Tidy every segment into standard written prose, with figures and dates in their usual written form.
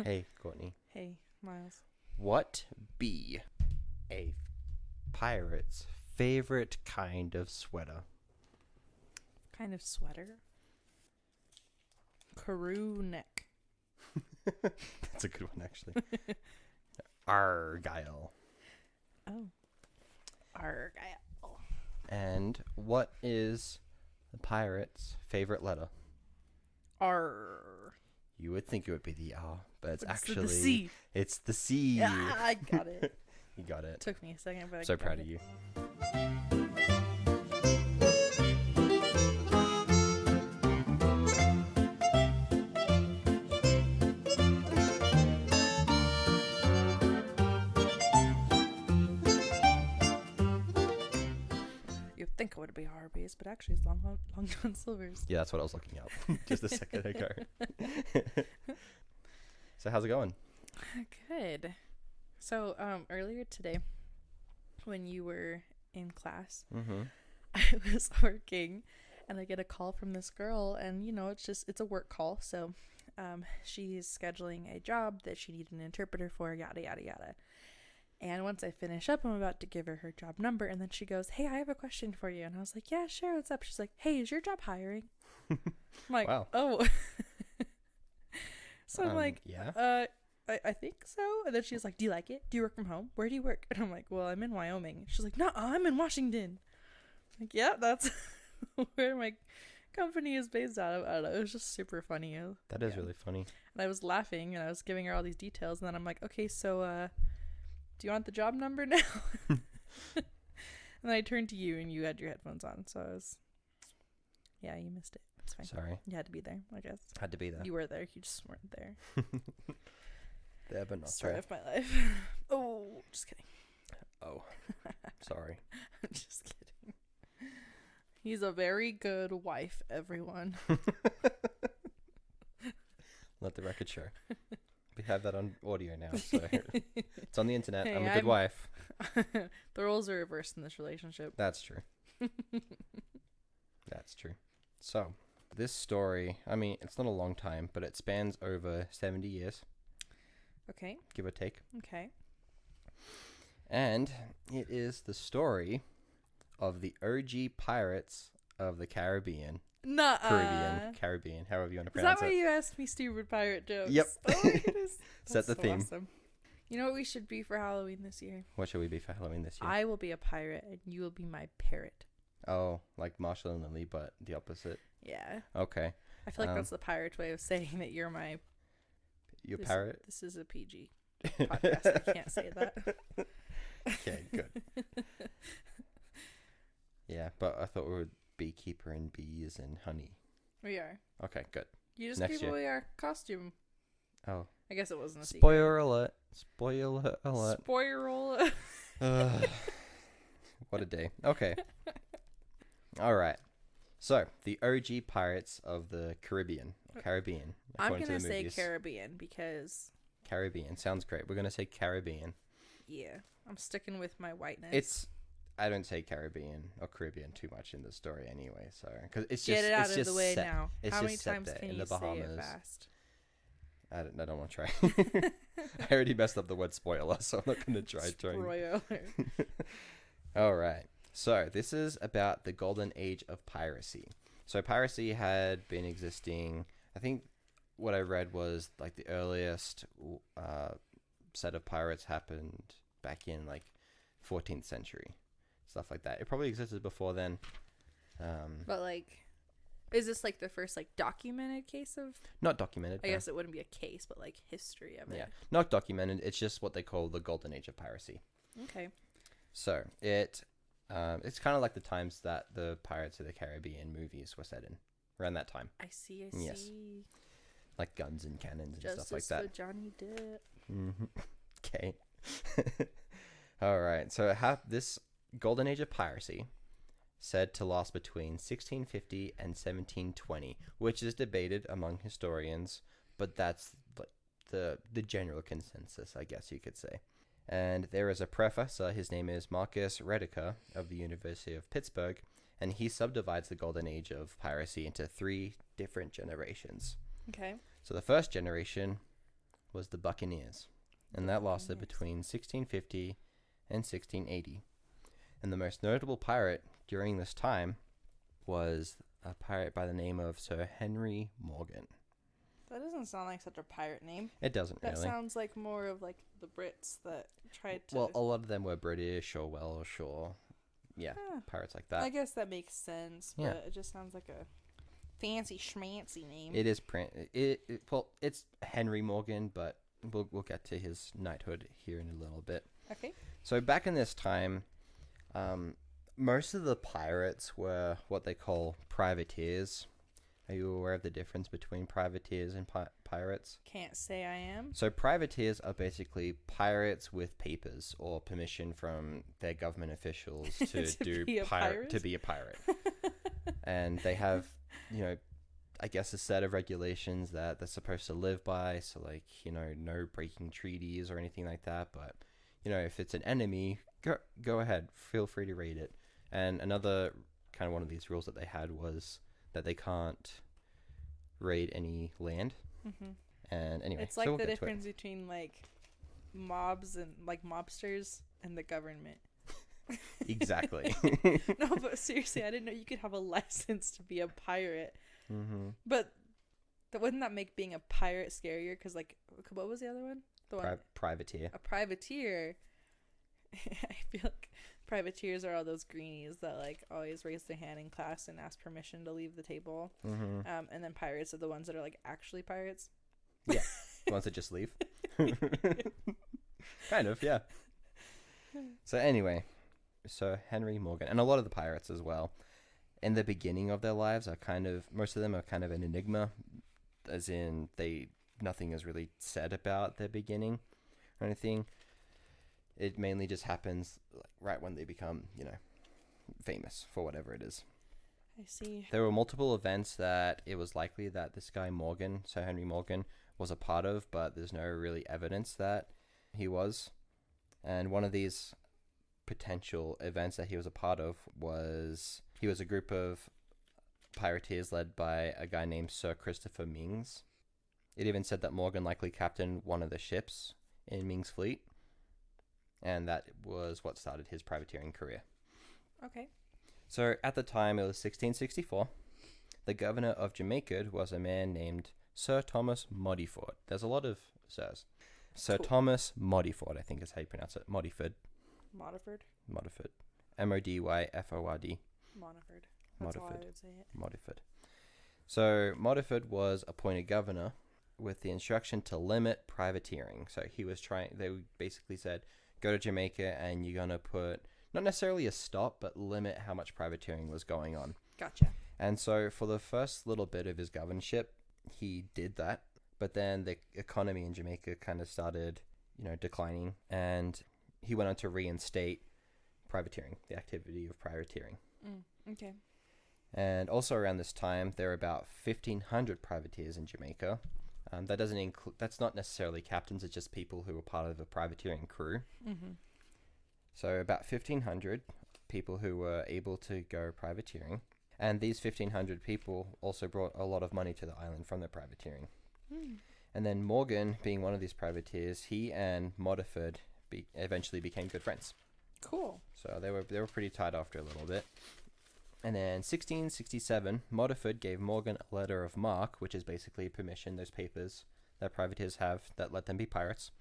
Hey, Kourtney. Hey, Myles. What be a pirate's favorite kind of sweater? Kind of sweater. Karoo neck. That's a good one, actually. Argyle. Oh. Arrgh. And what is the pirate's favorite letter? Arr. You would think it would be the R, but it's But it's the actually C. it's the C. Yeah, I got it. You got it. Took me a second, but I So got proud it. of you. You'd think it would be Arby's, but actually it's Long John Silver's. Yeah, that's what I was looking up just a second ago. So how's it going? Good. So, earlier today, when you were in class, Mm-hmm. I was working, and I get a call from this girl, and it's a work call. So, she's scheduling a job that she needed an interpreter for, yada yada yada. And once I finish up, I'm about to give her her job number, and then she goes, "Hey, I have a question for you." And I was like, "Yeah, sure. What's up?" She's like, "Hey, is your job hiring?" I'm like, Wow. "Oh." So I'm like, Yeah. I think so. And then she's like, "Do you like it? Do you work from home? Where do you work?" And I'm like, "Well, I'm in Wyoming." She's like, "No, I'm in Washington." I'm like, "Yeah, that's where my company is based out of." I don't know. It was just super funny. That is Yeah. really funny. And I was laughing, and I was giving her all these details. And then I'm like, "Okay, so do you want the job number now?" And then I turned to you, and you had your headphones on. So I was, yeah, you missed it. It's fine. Sorry. You had to be there, I guess. Had to be there. You were there. You just weren't there. There, but not Story there. of my life. Oh, just kidding. Oh, sorry. I'm just kidding. He's a very good wife, everyone. Let the record show. We have that on audio now, so it's on the internet. Hey, I'm a good wife. The roles are reversed in this relationship. That's true. That's true. So, this story, I mean, it's not a long time, but it spans over 70 years, Okay. give or take. Okay. And it is the story of the OG pirates of the Caribbean. Nuh-uh. Caribbean, however you want to Is pronounce that why it. you asked me stupid pirate jokes? Yep. Oh my goodness. Set the so theme. Awesome. You know what we should be for Halloween this year? What shall we be for Halloween this year? I will be a pirate, and you will be my parrot. Oh, like Marshall and Lily, but the opposite. Yeah. Okay. I feel like that's the pirate way of saying that you're my... You parrot? This is a PG podcast. I can't say that. Okay, good. Yeah, but I thought we were beekeeper and bees and honey. We are. Okay, good. You just Next gave year. away our costume. Oh. I guess it wasn't a secret. Spoiler alert. Spoiler alert. Spoiler. What a day. Okay. All right. So, the OG pirates of the Caribbean. Caribbean. I'm according going to to the say movies. Caribbean because, Caribbean. Sounds great. We're going to say Caribbean. yeah, I'm sticking with my whiteness. It's... I don't say Caribbean or Caribbean too much in the story anyway, so... Cause it's Get just, it out it's of just the way set. now. It's How just many set times there can in you the say it Bahamas. fast? I don't want to try. I already messed up the word spoiler, so I'm not going to try trying. Spoiler. All right. So this is about the Golden Age of Piracy. So piracy had been existing. I think what I read was like the earliest set of pirates happened back in like 14th century, stuff like that. It probably existed before then. But like, is this like the first like documented case of? Not documented. I no. guess it wouldn't be a case, but like history of it. Yeah, not documented. It's just what they call the Golden Age of Piracy. Okay. So it's kind of like the times that the Pirates of the Caribbean movies were set in, around that time, I see. I see. Yes. like guns and cannons and Justice stuff like that. for Johnny Depp. Okay. All right. So this Golden Age of Piracy said to last between 1650 and 1720, which is debated among historians, but that's like the general consensus, I guess you could say. And there is a professor, his name is Marcus Rediker of the University of Pittsburgh, and he subdivides the Golden Age of Piracy into 3 different generations. Okay. So the first generation was the Buccaneers, and that lasted Buccaneers. between 1650 and 1680. And the most notable pirate during this time was a pirate by the name of Sir Henry Morgan. That doesn't sound like such a pirate name. It doesn't That really. sounds like more of like the Brits that tried to. Well, a lot of them were British or Welsh or, yeah, pirates like that. I guess that makes sense, but Yeah. it just sounds like a fancy schmancy name. It is well, it's Henry Morgan, but we'll get to his knighthood here in a little bit. Okay. So back in this time, most of the pirates were what they call privateers. Are you aware of the difference between privateers and pirates? Can't say I am. So privateers are basically pirates with papers or permission from their government officials to To be a pirate? to be a pirate. And they have, I guess a set of regulations that they're supposed to live by. So like, no breaking treaties or anything like that. But, if it's an enemy, go ahead. Feel free to raid it. And another kind of one of these rules that they had was that they can't raid any land. Mm-hmm. And anyway, It's like so we'll the get to it. difference between like mobs and like mobsters and the government. Exactly. No, but seriously, I didn't know you could have a license to be a pirate. Mm-hmm. But wouldn't that make being a pirate scarier? Because like, what was the other one? The one Privateer. a privateer. I feel like privateers are all those greenies that like always raise their hand in class and ask permission to leave the table. Mm-hmm. And then pirates are the ones that are like actually pirates. Yeah. The ones that just leave. Kind of, yeah. So anyway, so Henry Morgan, and a lot of the pirates as well, in the beginning of their lives most of them are kind of an enigma, as in nothing is really said about their beginning or anything. It mainly just happens like right when they become, famous for whatever it is. I see. There were multiple events that it was likely that this guy Morgan, Sir Henry Morgan, was a part of, but there's no really evidence that he was. And one of these potential events that he was a part of was he was a group of pirateers led by a guy named Sir Christopher Mings. It even said that Morgan likely captained one of the ships in Ming's fleet, and that was what started his privateering career. Okay. So at the time, it was 1664. The governor of Jamaica was a man named Sir Thomas Modiford. There's a lot of sirs. Sir Cool. Thomas Modiford, I think is how you pronounce it. Modiford. Modiford. Modiford. Modyford. Modiford. That's all I Modiford. would say it. Modiford. So Modiford was appointed governor with the instruction to limit privateering. So they basically said, go to Jamaica and you're going to put, not necessarily a stop, but limit how much privateering was going on. Gotcha. And so for the first little bit of his governorship, he did that. But then the economy in Jamaica kind of started, declining. And he went on to reinstate privateering, the activity of privateering. Okay. And also around this time, there were about 1,500 privateers in Jamaica. That doesn't include. That's not necessarily captains. It's just people who were part of a privateering crew. Mm-hmm. So about 1,500 people who were able to go privateering. And these 1,500 people also brought a lot of money to the island from their privateering. And then Morgan, being one of these privateers, he and Modiford eventually became good friends. Cool. So they were pretty tight after a little bit. And then 1667, Modiford gave Morgan a letter of marque, which is basically permission, those papers that privateers have that let them be pirates,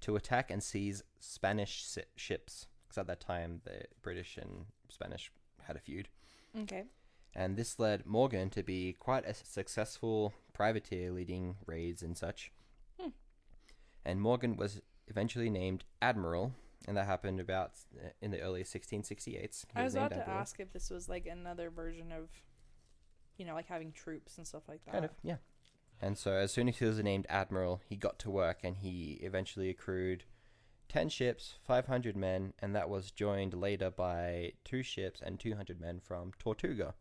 to attack and seize Spanish ships. Because at that time, the British and Spanish had a feud. Okay. And this led Morgan to be quite a successful privateer, leading raids and such. And Morgan was eventually named admiral, and that happened about in the early 1668s. I was about to ask if this was like another version of, like having troops and stuff like that. Kind of, yeah. And so as soon as he was named admiral, he got to work, and he eventually accrued 10 ships, 500 men, and that was joined later by 2 ships and 200 men from Tortuga.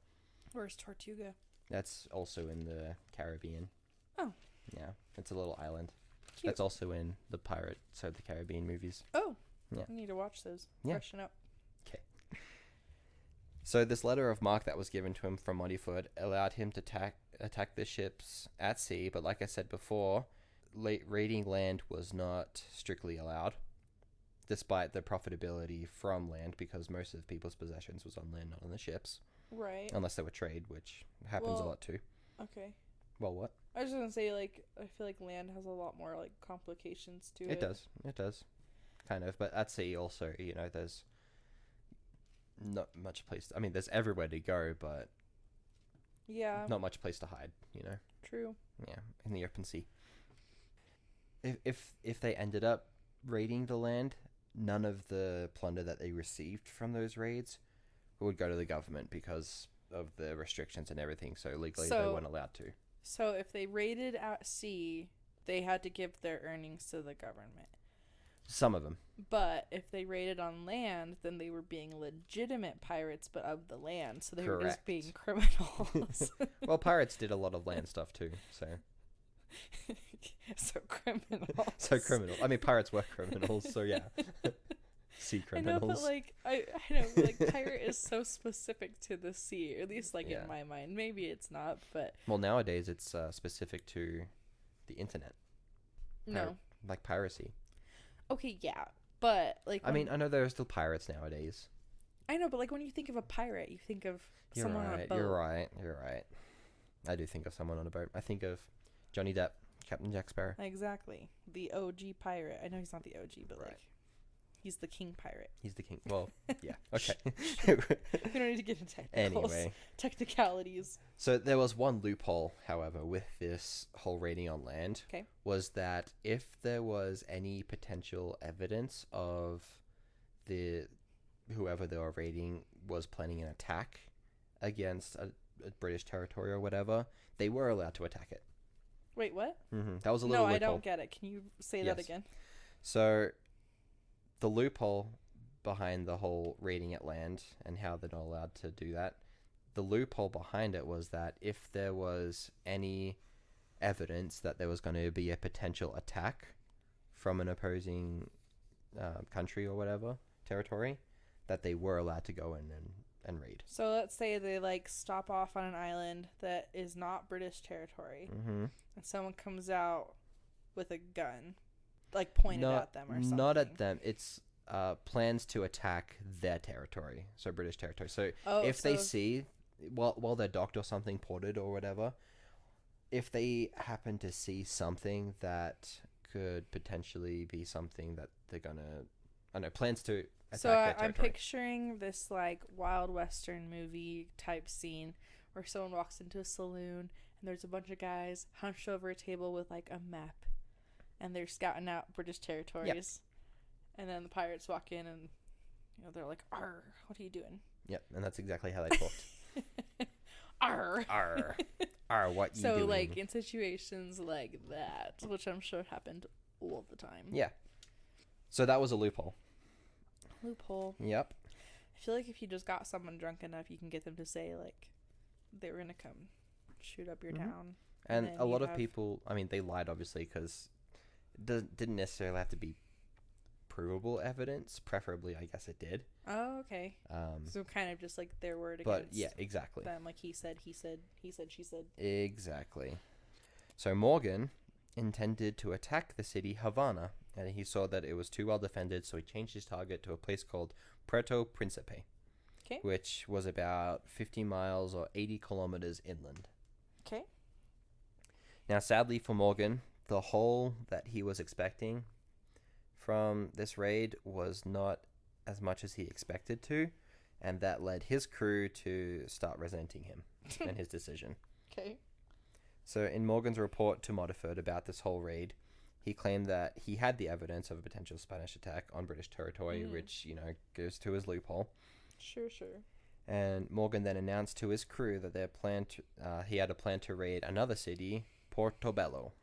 Where's Tortuga? That's also in the Caribbean. Oh. Yeah, it's a little island. Cute. That's also in the Pirates of the Caribbean movies. Oh. Yeah. I need to watch those. Yeah. Freshen up. Okay. So this letter of marque that was given to him from Modiford allowed him to attack the ships at sea, but like I said before, raiding land was not strictly allowed, despite the profitability from land, because most of people's possessions was on land, not on the ships. Right. Unless they were trade, which happens a lot too. Okay. Well, what? I was just gonna say, like, I feel like land has a lot more like complications to it. It does, kind of. But at sea also, there's not much place. I mean, there's everywhere to go, but Yeah. not much place to hide. True. Yeah, in the open sea. If they ended up raiding the land, none of the plunder that they received from those raids would go to the government because of the restrictions and everything. So legally, they weren't allowed to. So if they raided at sea, they had to give their earnings to the government. Some of them. But if they raided on land, then they were being legitimate pirates, but of the land. So they were just Correct. being criminals. Well, pirates did a lot of land stuff too, so. So criminals. So criminal. I mean, pirates were criminals, so yeah. Sea criminals. I know, but like I know, like pirate is so specific to the sea, or at least like in my mind. Maybe it's not, but well, nowadays it's specific to the internet. No. Like piracy. Okay, yeah, but like I mean, I know there are still pirates nowadays. I know, but like when you think of a pirate, you think of someone on a boat. You're right. I do think of someone on a boat. I think of Johnny Depp, Captain Jack Sparrow. Exactly, the OG pirate. I know he's not the OG, but like he's the king pirate. He's the king. Well, yeah. Okay. We don't need to get into technicalities. So there was one loophole, however, with this whole raiding on land. Okay. Was that if there was any potential evidence of whoever they were raiding was planning an attack against a British territory or whatever, they were allowed to attack it. Wait, what? Mm-hmm. That was a little loophole. I don't get it. Can you say that again? So the loophole behind the whole raiding at land and how they're not allowed to do that, the loophole behind it was that if there was any evidence that there was going to be a potential attack from an opposing country or whatever, territory, that they were allowed to go in and raid. So let's say they like stop off on an island that is not British territory, and someone comes out with a gun, like pointed at them or something. Not at them. It's plans to attack their territory, so British territory. So if they see, while they're docked or something, ported or whatever, if they happen to see something that could potentially be something that they're gonna, I don't know, plans to attack their territory. I'm picturing this like Wild Western movie type scene where someone walks into a saloon and there's a bunch of guys hunched over a table with like a map, and they're scouting out British territories. Yep. And then the pirates walk in and they're like, "Arr, what are you doing?" Yep, and that's exactly how they talked. Arr. Arr. Arr, what you doing? So like in situations like that, which I'm sure happened all the time. Yeah. So that was a loophole. I Yep. feel like if you just got someone drunk enough, you can get them to say like they were gonna come shoot up your town. And a lot of people, I mean, they lied obviously because it didn't necessarily have to be provable evidence. Preferably, I guess it did. Oh, okay. So kind of just like their word but against. Yeah, exactly. Them, like he said, she said. Exactly. So Morgan intended to attack the city Havana, and he saw that it was too well defended, so he changed his target to a place called Puerto Principe, which was about 50 miles or 80 kilometers inland. Okay. Now, sadly for Morgan, the haul that he was expecting from this raid was not as much as he expected to, and that led his crew to start resenting him and his decision. Okay. So in Morgan's report to Modiford about this whole raid, he claimed that he had the evidence of a potential Spanish attack on British territory, which, goes to his loophole. Sure. And Morgan then announced to his crew that he had a plan to raid another city, Portobello.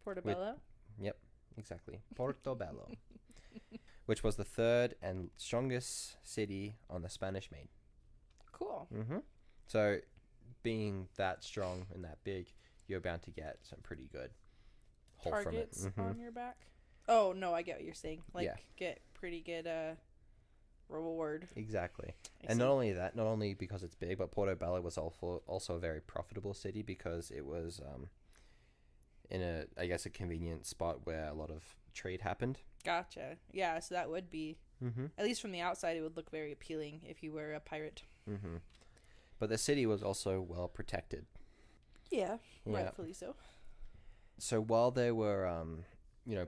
Portobello? Yep, exactly. Portobello. Which was the third and strongest city on the Spanish Main. Cool. So, being that strong and that big, you're bound to get some pretty good haul targets from it. on your back. Oh no, I get what you're saying. Get pretty good reward. Exactly. And not only that, not only because it's big, but Portobello was also a very profitable city because it was in a, I guess, a convenient spot where a lot of trade happened. Gotcha. Yeah, so that would be, Mm-hmm. at least from the outside, it would look very appealing if you were a pirate. Mm-hmm. But the city was also well protected. Yeah, Yeah. rightfully so. So while they were,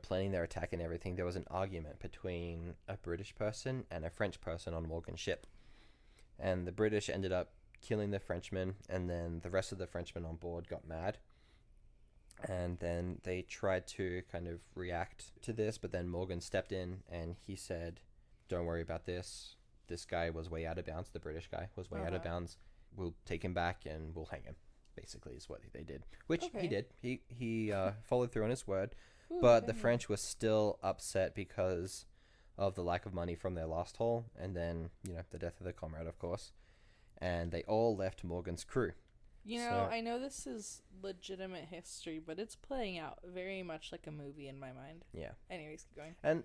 planning their attack and everything, there was an argument between a British person and a French person on Morgan's ship. And the British ended up killing the Frenchman, and then the rest of the Frenchmen on board got mad. And then they tried to kind of react to this, but then Morgan stepped in and he said, "Don't worry about this. This guy was way out of bounds. The British guy was way out of bounds. We'll take him back and we'll hang him." Basically, is what they did, which he did. He followed through on his word. Ooh, But the French were still upset because of the lack of money from their last haul, and then the death of their comrade, of course. And they all left Morgan's crew. I know this is legitimate history, but it's playing out very much like a movie in my mind. Yeah. Anyways, keep going. And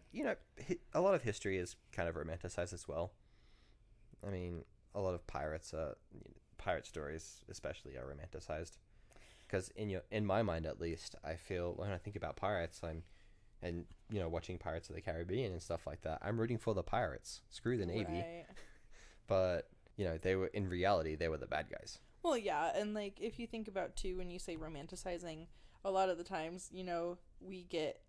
a lot of history is kind of romanticized as well. I mean, a lot of pirate stories, especially, are romanticized. Because in my mind, at least, I feel when I think about pirates, watching Pirates of the Caribbean and stuff like that, I'm rooting for the pirates. Screw the Navy. Right. But they were, in reality, they were the bad guys. Well, yeah, and if you think about too, when you say romanticizing, a lot of the times, we get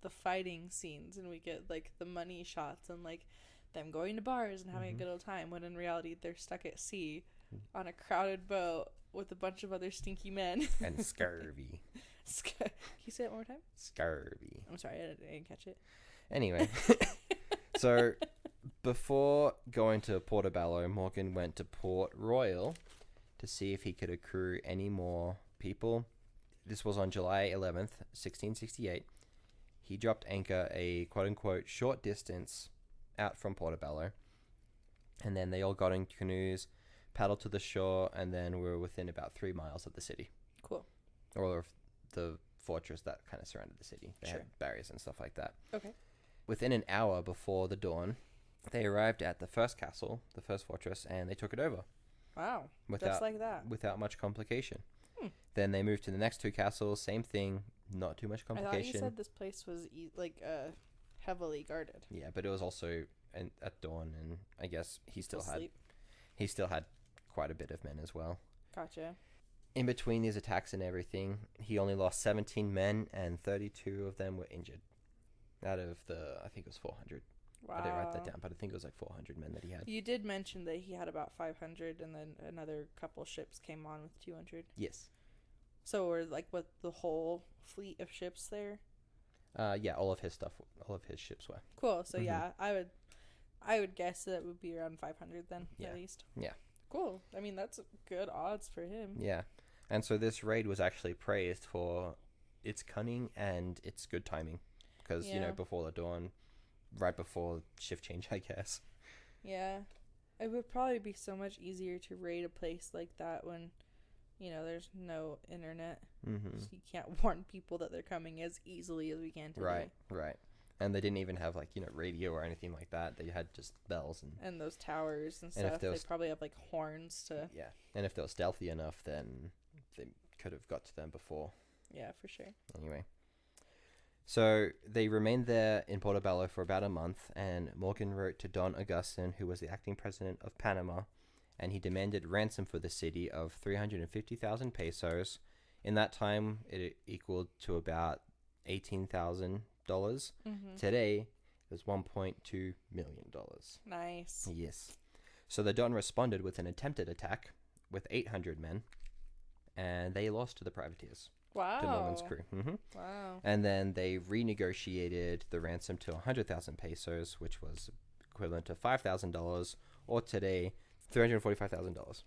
the fighting scenes and we get the money shots and them going to bars and having a good old time, when in reality they're stuck at sea on a crowded boat with a bunch of other stinky men. And scurvy. Can you say it one more time? Scurvy. I'm sorry, I didn't catch it. Anyway, so before going to Portobello, Morgan went to Port Royal to see if he could accrue any more people. This was on July 11th, 1668. He dropped anchor a quote-unquote short distance out from Portobello, and then they all got in canoes, paddled to the shore, and then we were within about 3 miles of the city. Cool. Or the fortress that kind of surrounded the city. They had barriers and stuff like that. Okay. Within an hour before the dawn, they arrived at the first castle, the first fortress, and they took it over. Wow. Just like that. Without much complication. Then they moved to the next two castles, same thing, not too much complication. I thought you said this place was heavily guarded. Yeah, but it was also at dawn, and I guess he still had quite a bit of men as well. Gotcha. In between these attacks and everything, he only lost 17 men, and 32 of them were injured. Out of I think it was 400. Wow. I didn't write that down, but I think it was 400 men that he had. You did mention that he had about 500, and then another couple ships came on with 200. Yes. So were with the whole fleet of ships there? Yeah, all of his ships were. Cool. So yeah, I would guess that it would be around 500 then, at least. Yeah. Cool. I mean, that's good odds for him. Yeah. And so this raid was actually praised for its cunning and its good timing. Because, before the dawn, right before shift change, I guess. Yeah. It would probably be so much easier to raid a place like that when, there's no internet. Mm-hmm. So you can't warn people that they're coming as easily as we can today. Right. And they didn't even have, radio or anything like that. They had just bells. And those towers and stuff. They probably have, horns to... Yeah. And if they were stealthy enough, then they could have got to them before. Yeah, for sure. Anyway. So they remained there in Portobello for about a month, and Morgan wrote to Don Augustin, who was the acting president of Panama, and he demanded ransom for the city of 350,000 pesos. In that time, it equaled to about $18,000. Today, it was $1.2 million. Nice. Yes. So the Don responded with an attempted attack with 800 men, and they lost to the privateers. Wow. To Morgan's crew. Mm-hmm. Wow. And then they renegotiated the ransom to 100,000 pesos, which was equivalent to $5,000, or today, $345,000.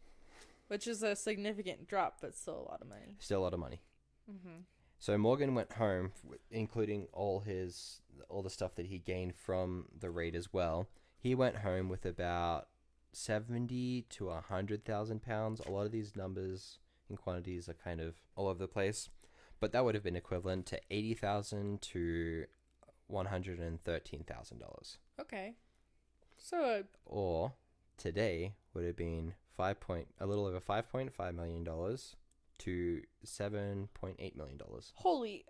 Which is a significant drop, but still a lot of money. Still a lot of money. Mm-hmm. So Morgan went home, including all the stuff that he gained from the raid as well. He went home with about 70 to 100,000 pounds. A lot of these numbers and quantities are kind of all over the place, but that would have been equivalent to $80,000 to $113,000. Okay. So or today would have been a little over $5.5 million, to $7.8 million. Holy.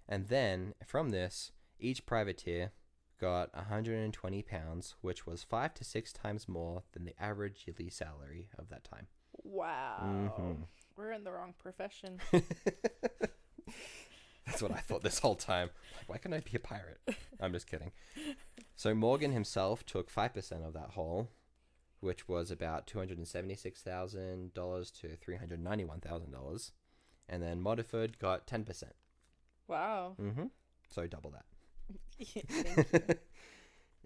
And then from this, each privateer got £120, which was 5 to 6 times more than the average yearly salary of that time. Wow. We're in the wrong profession. That's what I thought this whole time. Like, why can't I be a pirate? I'm just kidding. So Morgan himself took 5% of that haul, which was about $276,000 to $391,000. And then Modiford got 10%. Wow. So double that. Thank you.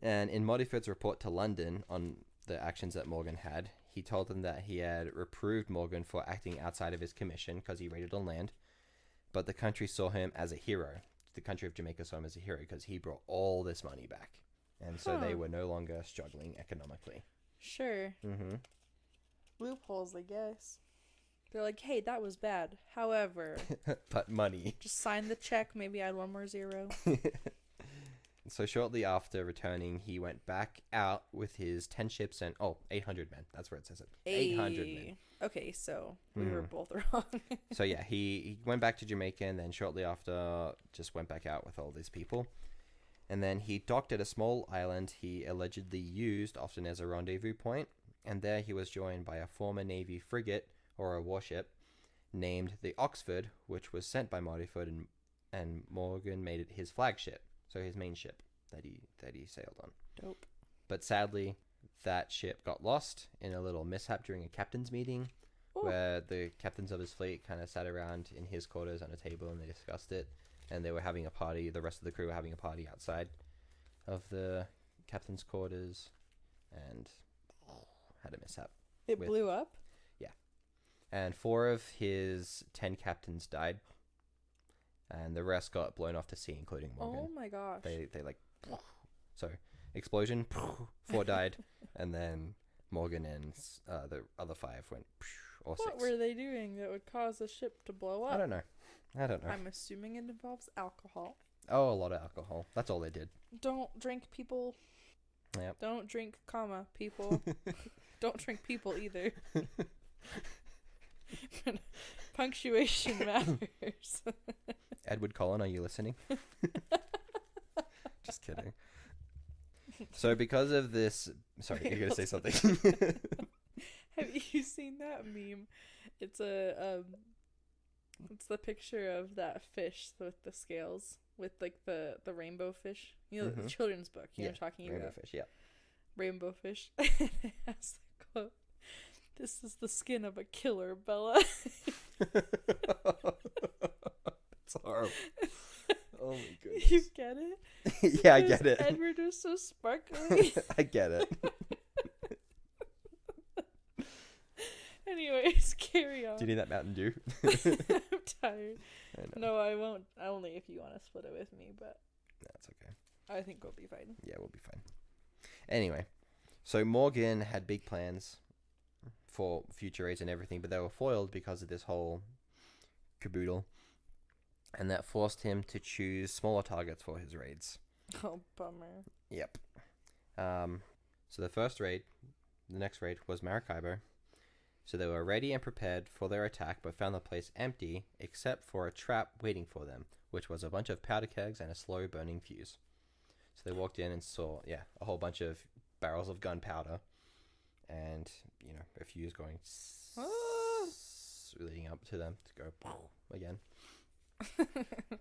And in Modiford's report to London on the actions that Morgan had, he told them that he had reproved Morgan for acting outside of his commission because he raided on land. But the country saw him as a hero. The country of Jamaica saw him as a hero because he brought all this money back. And so they were no longer struggling economically. Sure. Loopholes, I guess. They're like, hey, that was bad. However. But money. Just sign the check. Maybe add one more zero. So shortly after returning, he went back out with his 10 ships and 800 men. That's where it says it. 800 men. Okay, so we were both wrong. So yeah, he went back to Jamaica and then shortly after just went back out with all these people. And then he docked at a small island he allegedly used often as a rendezvous point. And there he was joined by a former Navy frigate or a warship named the Oxford, which was sent by Modiford, and Morgan made it his flagship. So his main ship that he sailed on. Dope. But sadly, that ship got lost in a little mishap during a captain's meeting. Ooh. Where the captains of his fleet kind of sat around in his quarters on a table and they discussed it. And they were having a party. The rest of the crew were having a party outside of the captain's quarters and had a mishap. It blew up? Yeah. And 4 of his 10 captains died. And the rest got blown off to sea, including Morgan. Oh my gosh. They like... So, explosion, 4 died. And then Morgan and the other 5 went... Or 6. What were they doing that would cause a ship to blow up? I don't know. I'm assuming it involves alcohol. Oh, a lot of alcohol. That's all they did. Don't drink, people. Yep. Don't drink, people. Don't drink people either. Punctuation matters. Edward Cullen, are you listening? Just kidding. So because of this... Sorry, you're going to say something. Have you seen that meme? It's it's the picture of that fish with the scales, with like the rainbow fish. You know, the children's book. You know what I'm talking rainbow about? Fish, yeah. Rainbow fish. It has the quote, "This is the skin of a killer, Bella." It's horrible. Oh my goodness. You get it? Yeah, I get it. Edward was so sparkly. I get it. Anyways, carry on. Do you need that Mountain Dew? I'm tired. No, I won't. Only if you want to split it with me, but that's okay. I think we'll be fine. Yeah, we'll be fine. Anyway, so Morgan had big plans for future raids and everything, but they were foiled because of this whole caboodle, and that forced him to choose smaller targets for his raids. Oh, bummer. Yep. So the next raid was Maracaibo. So they were ready and prepared for their attack, but found the place empty except for a trap waiting for them, which was a bunch of powder kegs and a slow burning fuse. So they walked in and saw, a whole bunch of barrels of gunpowder and, a fuse going leading up to them to go again.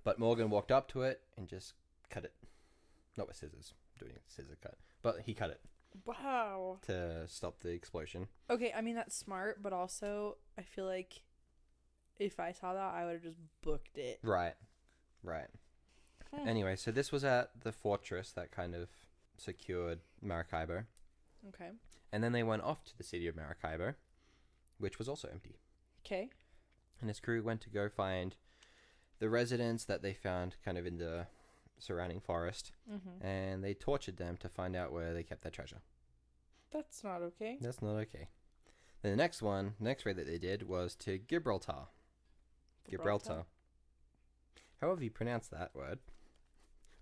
But Morgan walked up to it and just cut it. Not with scissors, doing a scissor cut, but he cut it. Wow. To stop the explosion. Okay, I mean, that's smart, but also I feel like if I saw that, I would have just booked it. Right. Anyway, so this was at the fortress that kind of secured Maracaibo. Okay. And then they went off to the city of Maracaibo, which was also empty. Okay. And his crew went to go find the residents that they found kind of in the surrounding forest, and they tortured them to find out where they kept their treasure. That's not okay. That's not okay. Then the next raid that they did was to Gibraltar. Gibraltar. However you pronounce that word.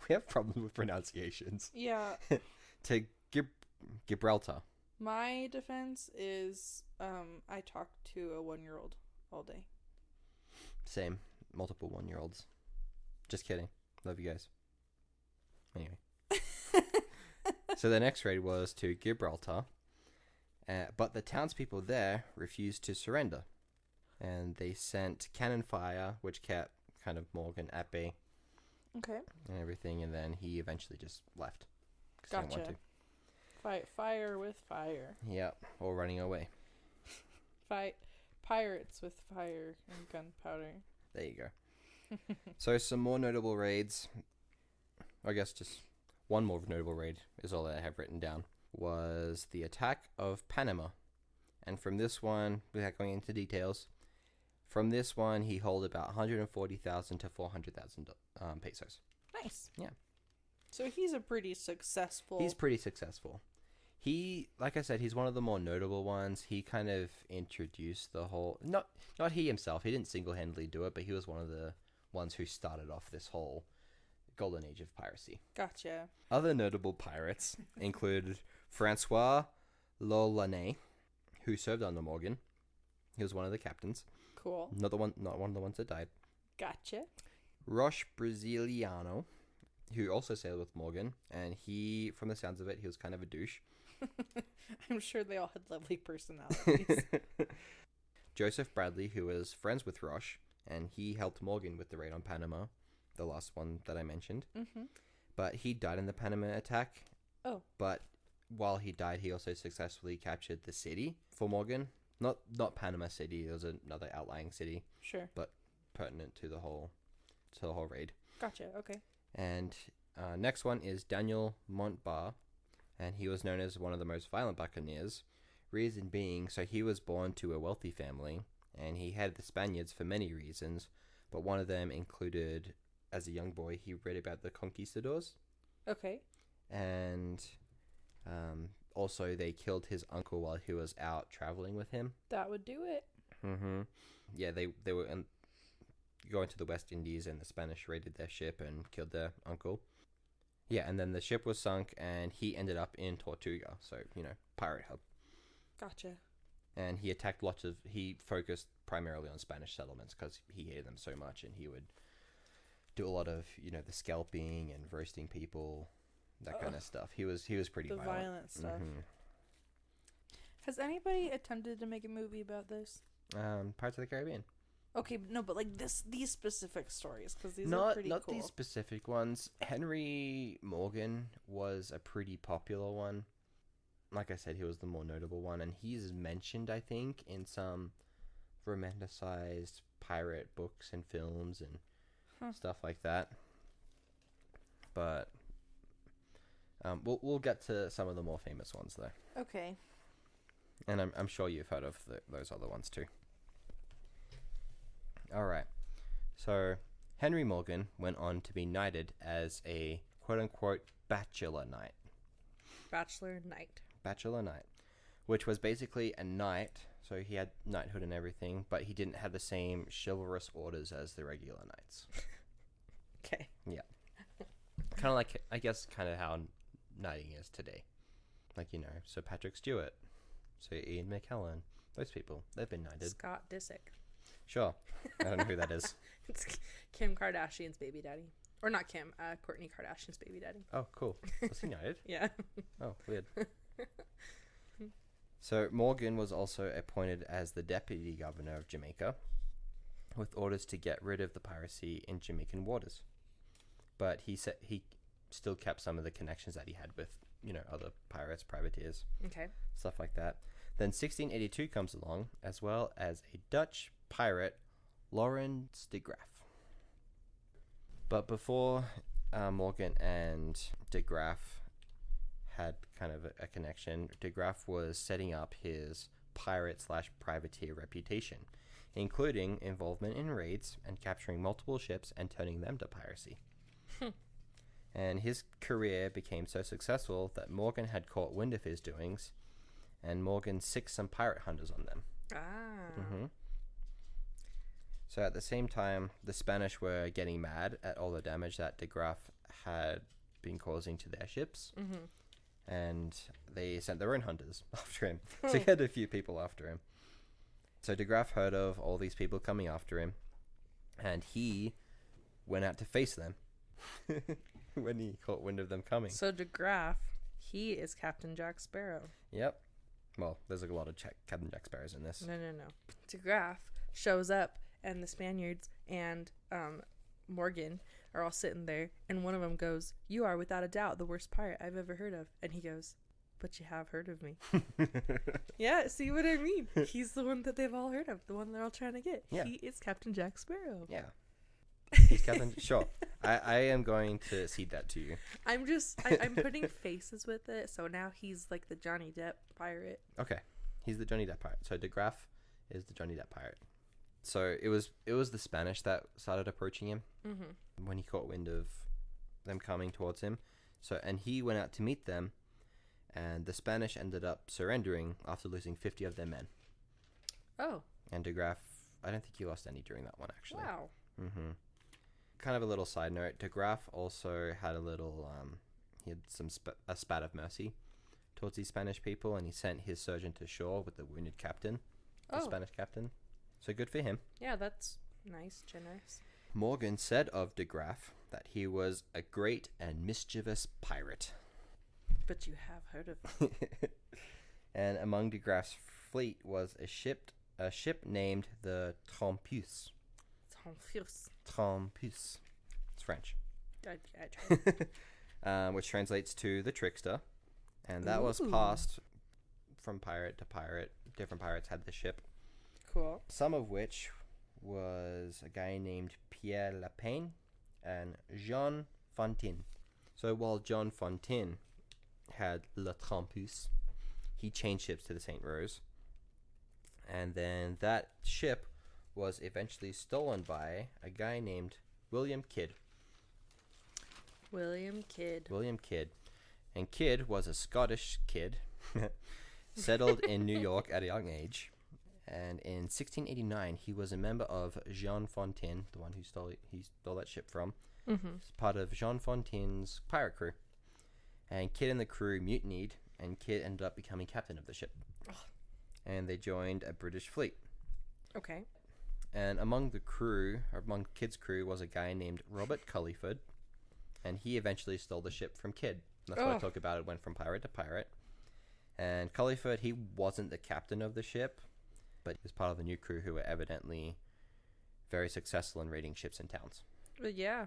We have problems with pronunciations. Yeah. To Gibraltar. My defense is I talk to a 1-year-old all day. Same. Multiple 1-year-olds. Just kidding. Love you guys. Anyway. So the next raid was to Gibraltar. But the townspeople there refused to surrender. And they sent cannon fire, which kept kind of Morgan at bay. Okay. And everything. And then he eventually just left. 'Cause he didn't want Gotcha. to. Fight fire with fire. Yeah. Or running away. Fight pirates with fire and gunpowder. There you go. So some more notable raids. I guess just one more notable raid is all that I have written down. Was the attack of Panama. And from this one, without going into details, from this one he held about 140,000 to 400,000 pesos. Nice. Yeah. So he's a pretty successful. He's pretty successful. He, like I said, he's one of the more notable ones. He kind of introduced the whole, not he himself, he didn't single-handedly do it, but he was one of the ones who started off this whole Golden Age of Piracy. Gotcha. Other notable pirates include Francois L'Olonnais, who served under Morgan. He was one of the captains. Cool. Not one of the ones that died. Gotcha. Roche Brasiliano, who also sailed with Morgan, and he, from the sounds of it, he was kind of a douche. I'm sure they all had lovely personalities. Joseph Bradley, who was friends with Roche, and he helped Morgan with the raid on Panama, the last one that I mentioned. Mm-hmm. But he died in the Panama attack. Oh. But while he died, he also successfully captured the city for Morgan. Not Panama City. There was another outlying city. Sure. But pertinent to the whole raid. Gotcha. Okay. And next one is Daniel Montbar, and he was known as one of the most violent buccaneers. Reason being, so he was born to a wealthy family, and he hated the Spaniards for many reasons, but one of them included, as a young boy, he read about the conquistadors. Okay. And also they killed his uncle while he was out traveling with him. That would do it. Mm-hmm. Yeah, they were going to the West Indies, and the Spanish raided their ship and killed their uncle. Yeah, and then the ship was sunk, and he ended up in Tortuga, so, pirate hub. Gotcha. And he focused primarily on Spanish settlements because he hated them so much, and he would do a lot of, the scalping and roasting people, that kind of stuff. He was pretty the violent. violent stuff. Mm-hmm. Has anybody attempted to make a movie about this? Pirates of the Caribbean. Okay, no, but like these specific stories, because these are pretty not cool. these specific ones. Henry Morgan was a pretty popular one. Like I said, he was the more notable one, and he's mentioned, I think, in some romanticized pirate books and films and stuff like that. But we'll get to some of the more famous ones though. Okay. And I'm sure you've heard of those other ones too. All right. So Henry Morgan went on to be knighted as a quote-unquote bachelor knight. Bachelor knight. Bachelor knight, which was basically a knight, so he had knighthood and everything, but he didn't have the same chivalrous orders as the regular knights. Okay. Yeah. Kind of like, I guess, kind of how knighting is today. Like, Sir Patrick Stewart, Sir Ian McKellen, those people, they've been knighted. Scott Disick. Sure. I don't know who that is. It's Kim Kardashian's baby daddy. Or not Kim, Kourtney Kardashian's baby daddy. Oh, cool. Was he knighted? Yeah. Oh, weird. So Morgan was also appointed as the deputy governor of Jamaica, with orders to get rid of the piracy in Jamaican waters. But he said he still kept some of the connections that he had with, other pirates, privateers, Okay. stuff like that. Then 1682 comes along, as well as a Dutch pirate, Lawrence de Graaf. But before Morgan and de Graaf had kind of a connection, de Graaf was setting up his pirate/privateer reputation, including involvement in raids and capturing multiple ships and turning them to piracy. And his career became so successful that Morgan had caught wind of his doings, and Morgan sicked some pirate hunters on them. Ah. Mm-hmm. So at the same time, the Spanish were getting mad at all the damage that de Graaf had been causing to their ships. Mm-hmm. and they sent their own hunters after him. So he had a few people after him. So de Graaf heard of all these people coming after him, and he went out to face them when he caught wind of them coming. So de Graaf, he is Captain Jack Sparrow. Yep. Well, there's a lot of Captain Jack Sparrows in this. No. De Graaf shows up, and the Spaniards and Morgan are all sitting there, and one of them goes, "You are without a doubt the worst pirate I've ever heard of." And he goes, "But you have heard of me." Yeah, see what I mean? He's the one that they've all heard of, the one they're all trying to get. Yeah. He is Captain Jack Sparrow. Yeah. He's Captain. Sure. I am going to cede that to you. I'm putting faces with it, so now he's like the Johnny Depp pirate. Okay. He's the Johnny Depp pirate. So de Graaf is the Johnny Depp pirate. So it was the Spanish that started approaching him when he caught wind of them coming towards him. So, and he went out to meet them, and the Spanish ended up surrendering after losing 50 of their men. Oh. And de Graaf, I don't think he lost any during that one, actually. Wow. Kind of a little side note, de Graaf also had a little, he had a spat of mercy towards these Spanish people, and he sent his surgeon to shore with the wounded captain, the Spanish captain. So good for him. Yeah, that's nice, generous. Morgan said of de Graaf that he was a great and mischievous pirate. But you have heard of him. And among de Graaf's fleet was a ship named the Trompus. Trompus. It's French. I tried. Which translates to the trickster. And that was passed from pirate to pirate. Different pirates had the ship. Cool. Some of which was a guy named Pierre Lapin and Jean Fontaine. So while Jean Fontaine had Le Trompus, he changed ships to the St. Rose. And then that ship was eventually stolen by a guy named William Kidd. William Kidd. And Kidd was a Scottish kid settled in New York at a young age. And in 1689, he was a member of Jean Fontaine, the one who he stole that ship from, part of Jean Fontaine's pirate crew. And Kidd and the crew mutinied, and Kidd ended up becoming captain of the ship. And they joined a British fleet. Okay. And among Kidd's crew was a guy named Robert Culliford, and he eventually stole the ship from Kidd. That's what I talk about. It went from pirate to pirate. And Culliford, he wasn't the captain of the ship, but he was part of the new crew who were evidently very successful in raiding ships and towns. Yeah.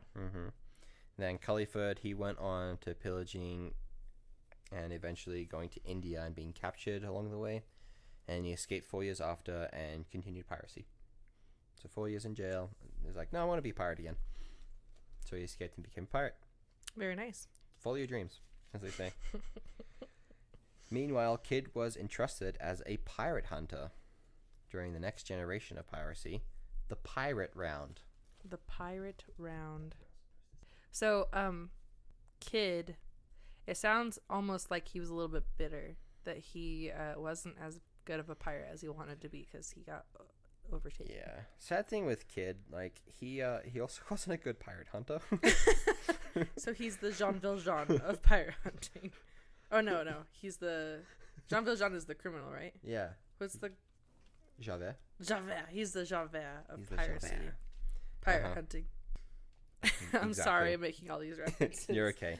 Then Culliford, he went on to pillaging and eventually going to India and being captured along the way. And he escaped 4 years after and continued piracy. So 4 years in jail. He was like, no, I want to be a pirate again. So he escaped and became a pirate. Very nice. Follow your dreams, as they say. Meanwhile, Kidd was entrusted as a pirate hunter during the next generation of piracy, the Pirate Round. The Pirate Round. So, Kidd, it sounds almost like he was a little bit bitter that he wasn't as good of a pirate as he wanted to be because he got overtaken. Yeah. Sad thing with Kidd, like, he also wasn't a good pirate hunter. So he's the Jean Valjean of pirate hunting. Oh, no. He's the... Jean Valjean is the criminal, right? Yeah. What's the... Javert. Javert. He's the Javert of He's the piracy. Javert. Pirate hunting. I'm sorry I'm making all these references. You're okay.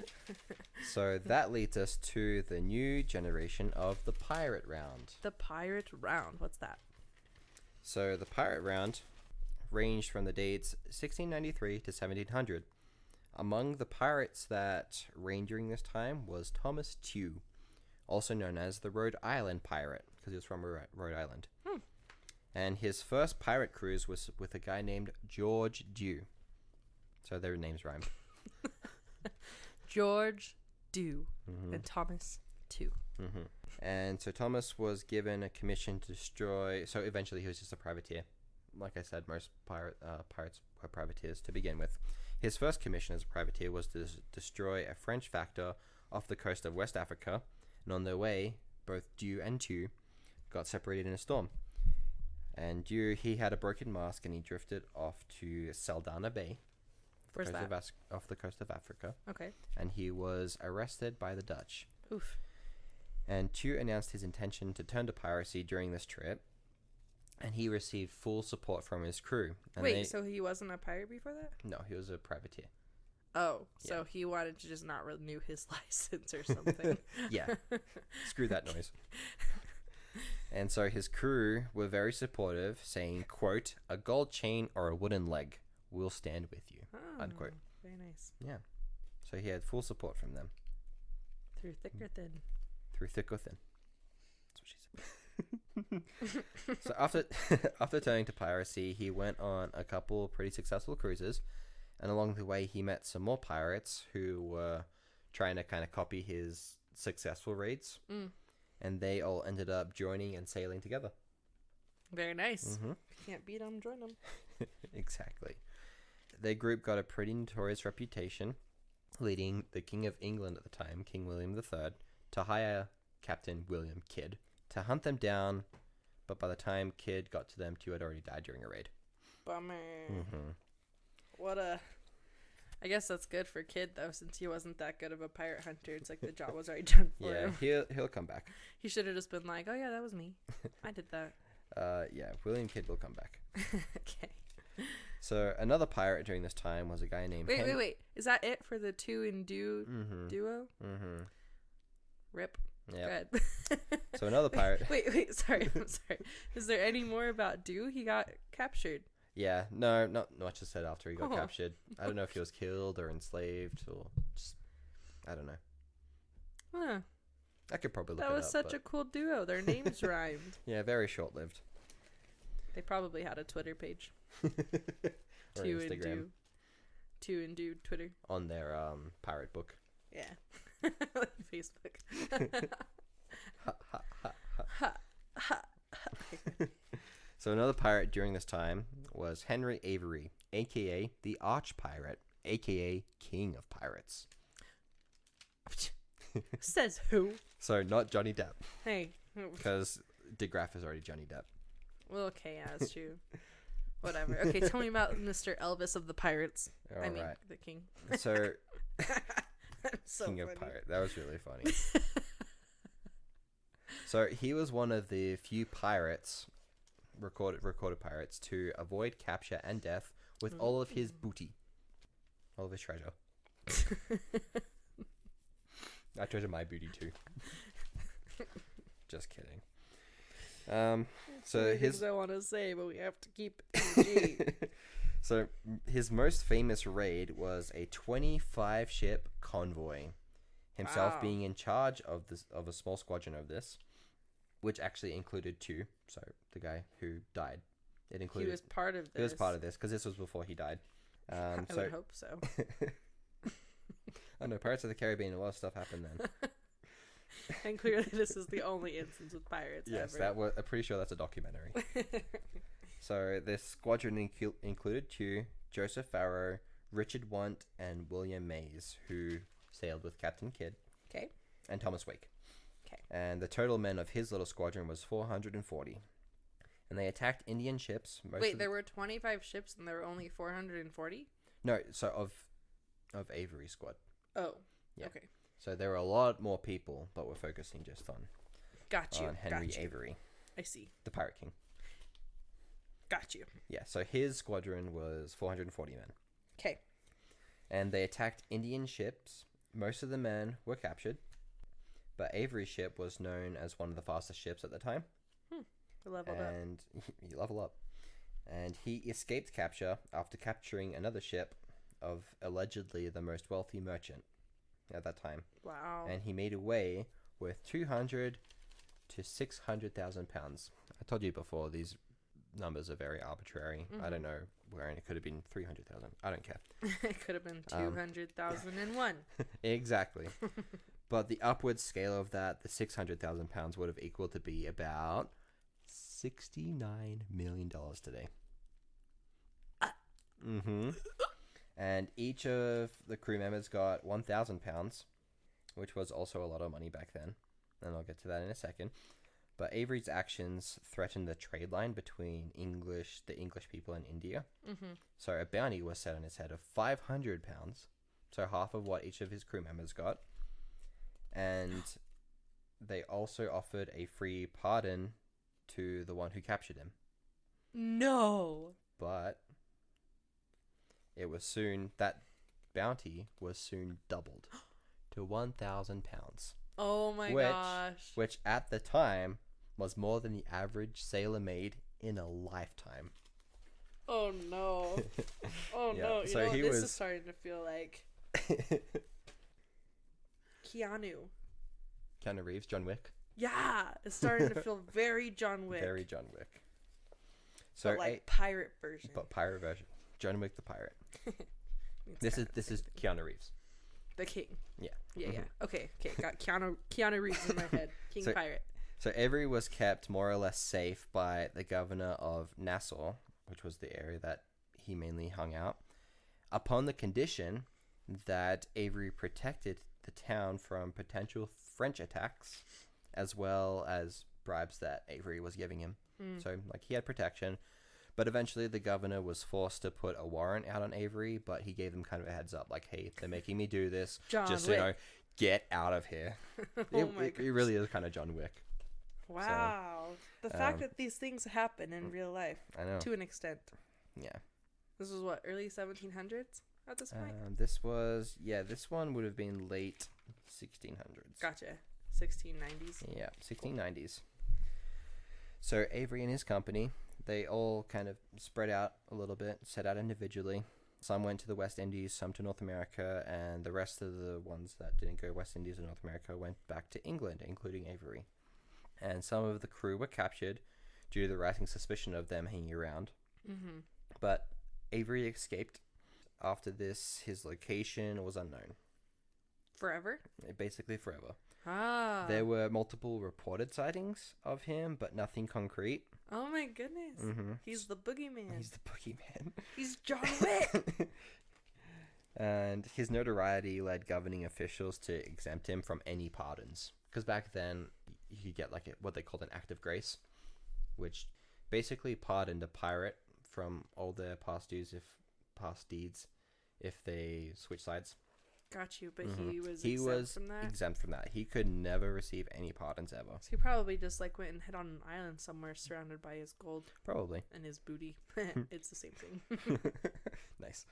So that leads us to the new generation of the Pirate Round. The Pirate Round. What's that? So the Pirate Round ranged from the dates 1693 to 1700. Among the pirates that reigned during this time was Thomas Tew, also known as the Rhode Island Pirate, because he was from Rhode Island. And his first pirate cruise was with a guy named George Dew. So their names rhyme. George Dew and Thomas Tew. And so Thomas was given a commission to destroy... So eventually he was just a privateer. Like I said, most pirates were privateers to begin with. His first commission as a privateer was to destroy a French factor off the coast of West Africa. And on their way, both Dew and Tew got separated in a storm. And Dew, he had a broken mast and he drifted off to Saldanha Bay. Where's that? Off the coast of Africa. Okay. And he was arrested by the Dutch. Oof. And Tew announced his intention to turn to piracy during this trip, and he received full support from his crew. And Wait, so he wasn't a pirate before that? No, he was a privateer. Oh, Yeah. so he wanted to just not renew his license or something. Yeah. Screw that noise. And so his crew were very supportive, saying, quote, "A gold chain or a wooden leg will stand with you," Oh, unquote. very nice. Yeah. So he had full support from them. Through thick or thin? Through thick or thin. That's what she said. So after turning to piracy, he went on a couple pretty successful cruises, and along the way he met some more pirates who were trying to kind of copy his successful raids, and they all ended up joining and sailing together. Very nice. Mm-hmm. Can't beat them, join them. Exactly. Their group got a pretty notorious reputation, leading the King of England at the time, King William III, to hire Captain William Kidd to hunt them down, but by the time Kidd got to them, Tew had already died during a raid. Bummer. Mm-hmm. What a... I guess that's good for Kidd, though, since he wasn't that good of a pirate hunter. It's like the job was already done for him. Yeah, he'll come back. He should have just been like, oh yeah, that was me. I did that. Yeah, William Kidd will come back. Okay. So another pirate during this time was a guy named... Wait. Is that it for the Tew and Dew duo? Mm-hmm. Rip. Yeah. Good. So another pirate... Wait, sorry, I'm sorry. Is there any more about Dew? He got captured. Yeah, no, not much is said after he got Oh. captured. I don't know if he was killed or enslaved or just... I don't know. Huh. I could probably look That it was up, such but... a cool duo. Their names rhymed. Yeah, very short-lived. They probably had a Twitter page. Or Tew and Instagram. Dew. Tew and Dew Twitter. On their pirate book. Yeah. Like Facebook. So another pirate during this time was Henry Avery, a.k.a. the Arch Pirate, a.k.a. King of Pirates. Says who? So not Johnny Depp, Hey. because DeGraff is already Johnny Depp. Well, okay, yeah, that's true. Whatever. Okay, tell me about Mr. Elvis of the Pirates. All I mean, right. the king. So, So King funny. of Pirate. That was really funny. So he was one of the few pirates, recorded pirates, to avoid capture and death with all of his booty, all of his treasure. I treasure my booty too. Just kidding. So his... things I want to say, but we have to keep it PG. So his most famous raid was a 25-ship convoy. Himself Wow. being in charge of a small squadron of this, which actually included Tew, so the guy who died. It included. He was part of this. He was part of this because this was before he died. I would hope so. I know, Pirates of the Caribbean, a lot of stuff happened then. And clearly, this is the only instance with pirates Yes, ever. I'm pretty sure that's a documentary. So this squadron included Tew, Joseph Farrow, Richard Want, and William Mays, who sailed with Captain Kidd. Okay. And Thomas Wake. Okay. And the total men of his little squadron was 440. And they attacked Indian ships. Wait, there were 25 ships and there were only 440? No, so of Avery's squad. Oh. Yeah. Okay. So there were a lot more people, but we're focusing just on Got you. Henry Got you. Avery, I see. the Pirate King. Got you. Yeah, so his squadron was 440 men. Okay. And they attacked Indian ships. Most of the men were captured, but Avery's ship was known as one of the fastest ships at the time. Leveled up. And he level up. And he escaped capture after capturing another ship of allegedly the most wealthy merchant at that time. Wow. And he made away with 200 to 600,000 pounds. I told you before, these numbers are very arbitrary. I don't know where, and it could have been 300,000. I don't care. It could have been 200,001. Exactly. But the upward scale of that, the 600,000 pounds would have equaled to be about $69 million today. And each of the crew members got 1,000 pounds, which was also a lot of money back then. And I'll get to that in a second. But Avery's actions threatened the trade line between the English people and India. So a bounty was set on his head of 500 pounds, so half of what each of his crew members got. And they also offered a free pardon to the one who captured him. No. But that bounty was soon doubled to £1,000. Oh my gosh. Which at the time was more than the average sailor made in a lifetime. Oh no. Oh Yeah, no. so he this was- is starting to feel like Keanu. Keanu Reeves, John Wick. Yeah, it's starting to feel very John Wick. Very John Wick. So but like pirate version. But pirate version. John Wick the pirate. It's This is Keanu Reeves. the king. Yeah. Yeah, Mhm. yeah. Okay. Got Keanu Reeves in my head. King So- pirate. So Avery was kept more or less safe by the governor of Nassau, which was the area that he mainly hung out, upon the condition that Avery protected the town from potential French attacks, as well as bribes that Avery was giving him. So, like, he had protection. But eventually the governor was forced to put a warrant out on Avery, but he gave them kind of a heads up, like, hey, they're making me do this. John just so you know, Wick. get out of here. It really is kind of John Wick. Wow. The fact that these things happen in real life, I know. to an extent. Yeah. This was what, early 1700s at this point? This one would have been late 1600s. Gotcha. 1690s. Yeah, 1690s. So Avery and his company, they all kind of spread out a little bit, set out individually. Some went to the West Indies, some to North America, and the rest of the ones that didn't go West Indies or North America went back to England, including Avery. And some of the crew were captured due to the rising suspicion of them hanging around. Mm-hmm. But Avery escaped. After this, his location was unknown. Forever? Basically forever. Ah. There were multiple reported sightings of him, but nothing concrete. Oh my goodness. Mm-hmm. He's the boogeyman. He's the boogeyman. He's John Wick. And his notoriety led governing officials to exempt him from any pardons. Because back then, you could get like what they called an act of grace, which basically pardoned a pirate from all their past deeds if they switch sides. Got you, but Mhm. he was from that? exempt from that. He could never receive any pardons ever. So he probably just like went and hid on an island somewhere surrounded by his gold Probably. and his booty. It's the same thing. Nice.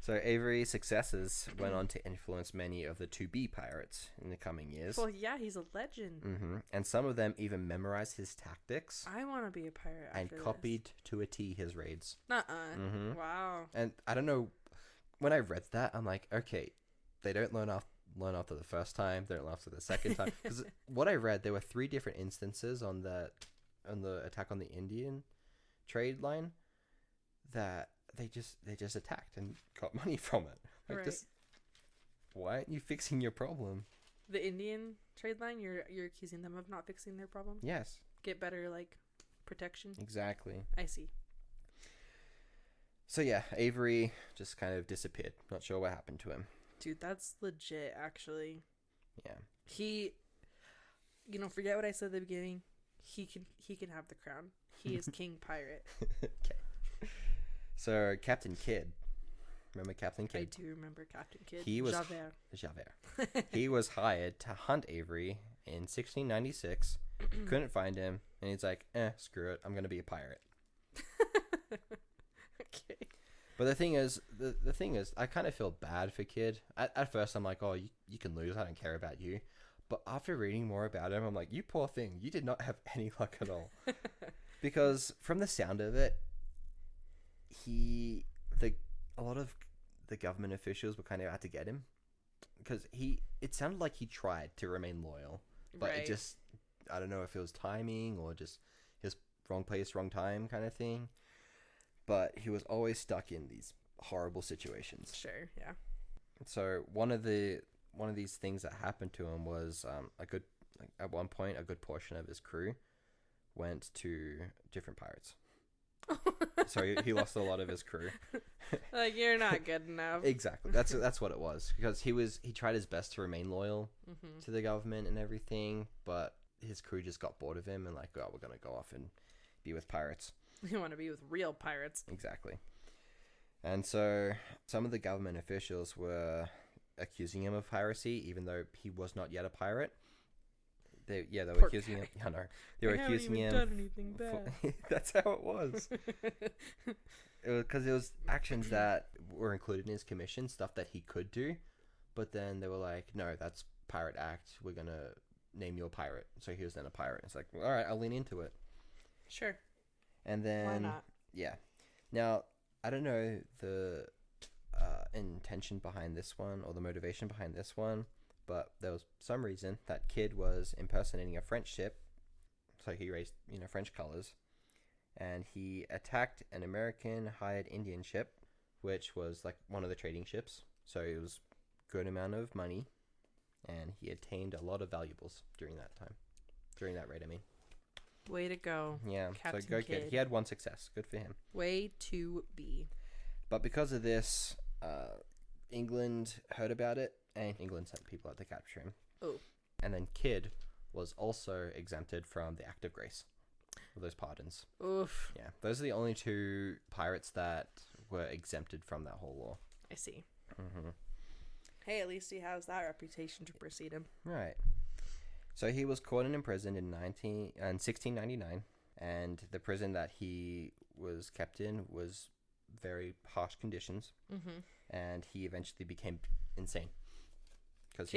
So Avery's successes went on to influence many of the to-be pirates in the coming years. Well, yeah, he's a legend. And some of them even memorized his tactics I want to be a pirate and after copied to a T his raids. Nuh-uh. Mhm. Wow. And I don't know, when I read that, I'm like, okay, they don't learn after the first time, they don't learn after the second time. Because what I read, there were 3 different instances on the attack on the Indian trade line that they just attacked and got money from it. Like, Right. just, why aren't you fixing your problem? The Indian trade line, you're accusing them of not fixing their problem? Yes, Get better, like, protection? exactly. I see. So yeah, Avery just kind of disappeared. Not sure what happened to him. Dude, that's legit, actually. Yeah. He, forget what I said at the beginning. He can have the crown. He is King Pirate. Okay. So Captain Kidd, remember Captain I Kidd? do remember Captain Kidd. He was Javert. He was hired to hunt Avery in 1696. Couldn't find him, and he's like, screw it, I'm gonna be a pirate. Okay. But the thing is, I kind of feel bad for Kidd. At first, I'm like, oh, you can lose. I don't care about you. But after reading more about him, I'm like, you poor thing. You did not have any luck at all. Because from the sound of it, a lot of the government officials were kind of out to get him. Because it sounded like he tried to remain loyal. But Right. it just, I don't know if it was timing or just his wrong place, wrong time kind of thing. But he was always stuck in these horrible situations. Sure, yeah. So one of these things that happened to him was at one point a good portion of his crew went to different pirates. So he lost a lot of his crew. Like, you're not good enough. Exactly. That's what it was, because he tried his best to remain loyal Mm-hmm. to the government and everything, but his crew just got bored of him and like, oh, we're gonna go off and be with pirates. You want to be with real pirates. Exactly. And so some of the government officials were accusing him of piracy, even though he was not yet a pirate. They were Poor accusing guy. him. I know. They were I haven't accusing even him. done anything bad. That's how it was. It was because it was actions that were included in his commission, stuff that he could do, but then they were like, no, that's pirate act. We're gonna name you a pirate. So he was then a pirate. It's like, all right, I'll lean into it. Sure. And then Why not? yeah. Now I don't know the intention behind this one or the motivation behind this one, but there was some reason that kid was impersonating a French ship, so he raised French colors, and he attacked an American hired Indian ship, which was like one of the trading ships. So it was good amount of money, and he attained a lot of valuables during that time, during that raid. I mean, Way to go. yeah. Captain So go Kidd. kid. He had one success. Good for him. Way to be. But because of this, England heard about it, and England sent people out to capture him. Oh. And then Kidd was also exempted from the Act of Grace, with those pardons. Oof. Yeah, those are the only two pirates that were exempted from that whole law. I see. Mm-hmm. Hey, at least he has that reputation to precede him. Right. So he was caught and imprisoned in 1699, and the prison that he was kept in was very harsh conditions, and he eventually became insane. Because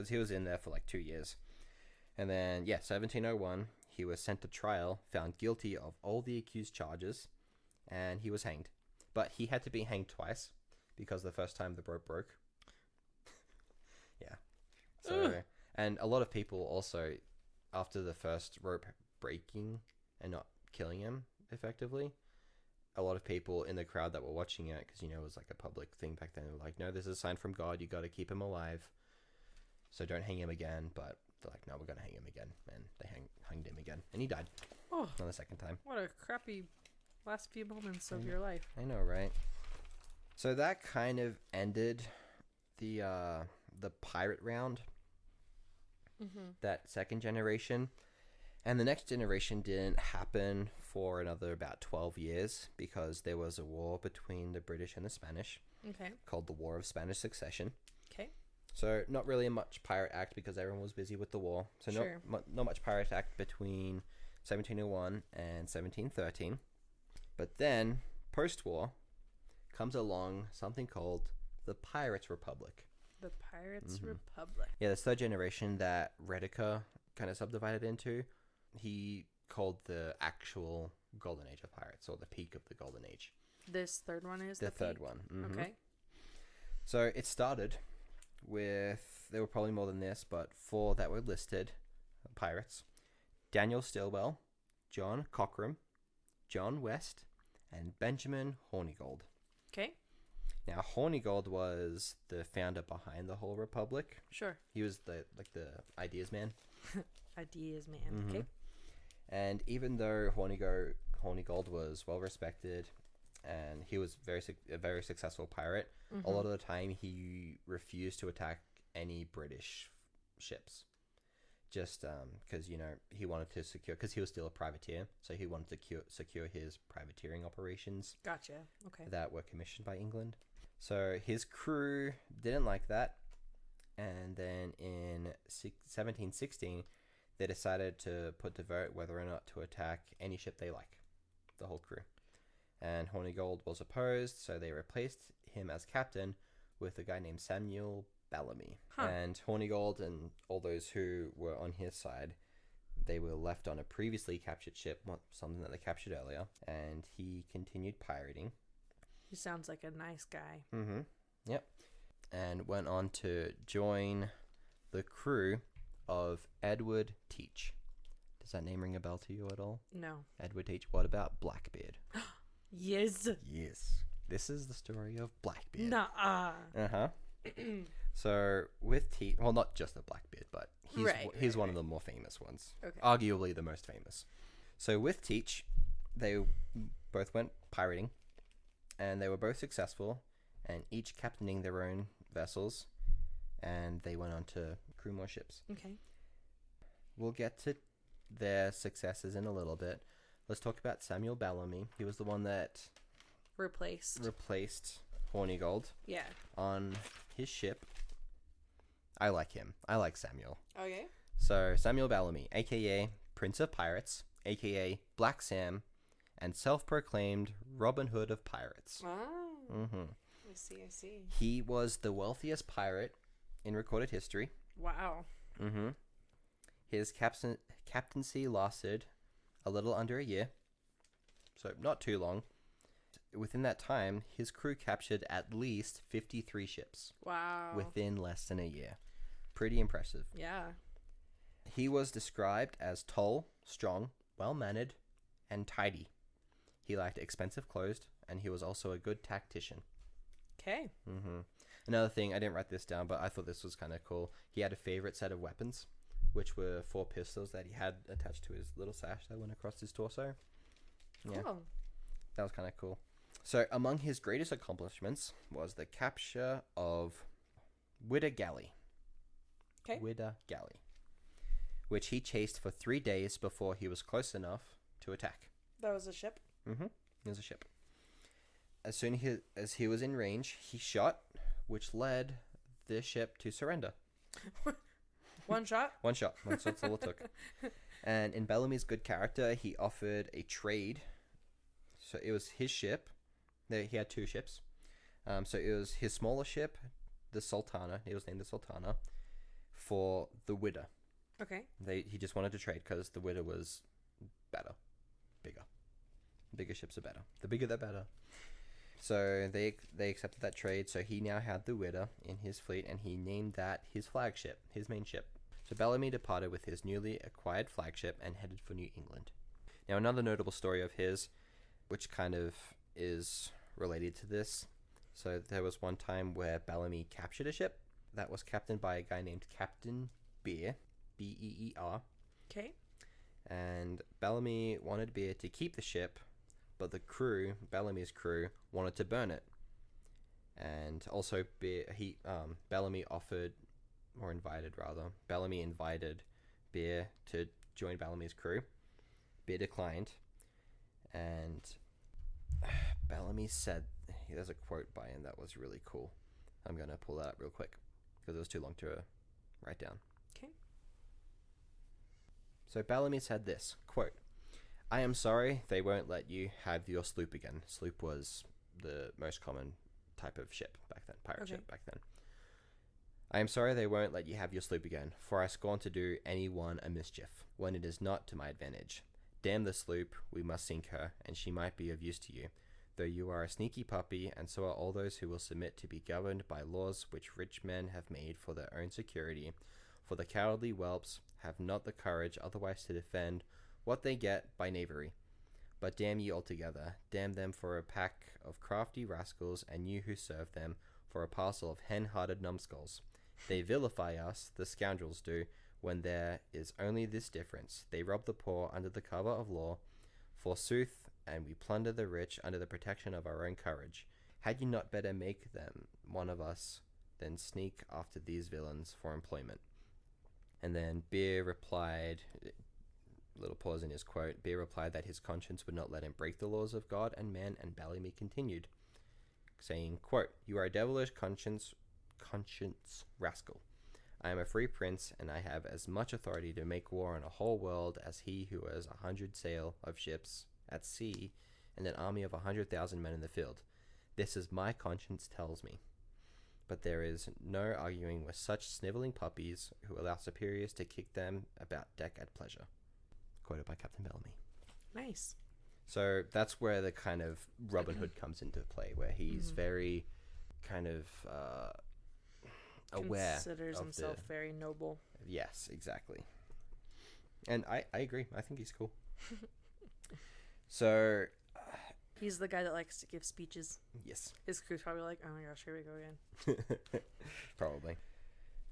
he was in there for like 2 years. And then, 1701, he was sent to trial, found guilty of all the accused charges, and he was hanged. But he had to be hanged twice, because the first time the rope broke. Yeah. So, Ugh. and a lot of people also, after the first rope breaking and not killing him effectively, a lot of people in the crowd that were watching it, because it was like a public thing back then, were like, no, this is a sign from God, you got to keep him alive, so don't hang him again. But they're like, no, we're gonna hang him again, and they hanged him again, and he died. Oh, on the second time. What a crappy last few moments of your life. I know, right? So that kind of ended the pirate round, that second generation. And the next generation didn't happen for another about 12 years, because there was a war between the British and the Spanish, called the War of Spanish Succession. Okay. So not really much pirate act, because everyone was busy with the war. So Sure. not much pirate act between 1701 and 1713. But then, post-war, comes along something called the Pirates Republic. The Pirates Republic. Yeah, this third generation that Rediker kind of subdivided into, he called the actual Golden Age of Pirates, or the peak of the Golden Age. This third one is The third peak? one. Okay. So it started with, there were probably more than this, but 4 that were listed pirates: Daniel Stilwell, John Cockram, John West, and Benjamin Hornigold. Okay. Now, Hornigold was the founder behind the whole republic. Sure. He was the ideas man. Ideas, man. Okay. And even though Hornigold was well respected, and he was a very successful pirate, a lot of the time he refused to attack any British ships, just because he wanted to secure, because he was still a privateer, so he wanted to secure his privateering operations. Gotcha. Okay. That were commissioned by England. So his crew didn't like that, and then in 1716 they decided to put to vote whether or not to attack any ship they like, the whole crew. And Hornigold was opposed, so they replaced him as captain with a guy named Samuel Bellamy. And Hornigold and all those who were on his side, they were left on a previously captured ship, something that they captured earlier, and he continued pirating. He sounds like a nice guy. Yep. And went on to join the crew of Edward Teach. Does that name ring a bell to you at all? No. Edward Teach. What about Blackbeard? Yes. Yes. This is the story of Blackbeard. Nuh-uh. So with Teach, well, not just the Blackbeard, but he's one of the more famous ones. Okay. Arguably the most famous. So with Teach, they both went pirating, and they were both successful, and each captaining their own vessels, and they went on to crew more ships. Okay. We'll get to their successes in a little bit. Let's talk about Samuel Bellamy. He was the one that Replaced Hornigold on his ship. I like him. I like Samuel. Okay. So Samuel Bellamy, aka Prince of Pirates, aka Black Sam, and self-proclaimed Robin Hood of pirates. Ah, Mm-hmm. I see, I see. He was the wealthiest pirate in recorded history. Wow. Mm-hmm. His captaincy lasted a little under a year, so not too long. Within that time, his crew captured at least 53 ships. Wow. Within less than a year. Pretty impressive. Yeah. He was described as tall, strong, well-mannered, and tidy. He liked expensive clothes, and he was also a good tactician. Okay. Mm-hmm. Another thing, I didn't write this down, but I thought this was kind of cool. He had a favorite set of weapons, which were 4 pistols that he had attached to his little sash that went across his torso. Yeah, Cool. that was kind of cool. So, among his greatest accomplishments was the capture of Widder Galley. Okay. Widder Galley, which he chased for 3 days before he was close enough to attack. That was a ship? Mm-hmm. It was a ship. As soon as he was in range, he shot, which led the ship to surrender. One shot? One shot. That's all it took. And in Bellamy's good character, he offered a trade. So it was his ship. He had 2 ships. So it was his smaller ship, the Sultana. It was named the Sultana, for the Widder. Okay. He just wanted to trade because the Widder was better, bigger. Bigger ships are better. The bigger, the better. So they accepted that trade. So he now had the Widder in his fleet, and he named that his flagship, his main ship. So Bellamy departed with his newly acquired flagship and headed for New England. Now, another notable story of his, which kind of is related to this. So there was one time where Bellamy captured a ship that was captained by a guy named Captain Beer, Beer. Okay. And Bellamy wanted Beer to keep the ship, but the crew, Bellamy's crew, wanted to burn it. And also, Bellamy invited Beer to join Bellamy's crew. Beer declined, and Bellamy said, there's a quote by him that was really cool. I'm going to pull that up real quick, because it was too long to write down. Okay. So Bellamy said this, quote, "I am sorry they won't let you have your sloop again." Sloop was the most common type of ship back then, pirate ship back then. "I am sorry they won't let you have your sloop again, for I scorn to do anyone a mischief, when it is not to my advantage. Damn the sloop, we must sink her, and she might be of use to you, though you are a sneaky puppy, and so are all those who will submit to be governed by laws which rich men have made for their own security, for the cowardly whelps have not the courage otherwise to defend what they get by knavery. But damn ye altogether, damn them for a pack of crafty rascals, and you who serve them for a parcel of hen-hearted numbskulls. They vilify us, the scoundrels do, when there is only this difference. They rob the poor under the cover of law, forsooth, and we plunder the rich under the protection of our own courage. Had you not better make them one of us than sneak after these villains for employment?" And then Beer replied, little pause in his quote, Beer replied that his conscience would not let him break the laws of God and man, and Bellamy continued, saying, quote, "You are a devilish conscience rascal. I am a free prince, and I have as much authority to make war on a whole world as he who has 100 sail of ships at sea and an army of 100,000 men in the field. This is my conscience tells me. But there is no arguing with such sniveling puppies who allow superiors to kick them about deck at pleasure." Quoted by Captain Bellamy. Nice. So that's where the kind of Robin Hood comes into play, where he's very kind of aware. Considers himself very noble. Yes, exactly. And I agree. I think he's cool. So... He's the guy that likes to give speeches. Yes. His crew's probably like, oh my gosh, here we go again. Probably.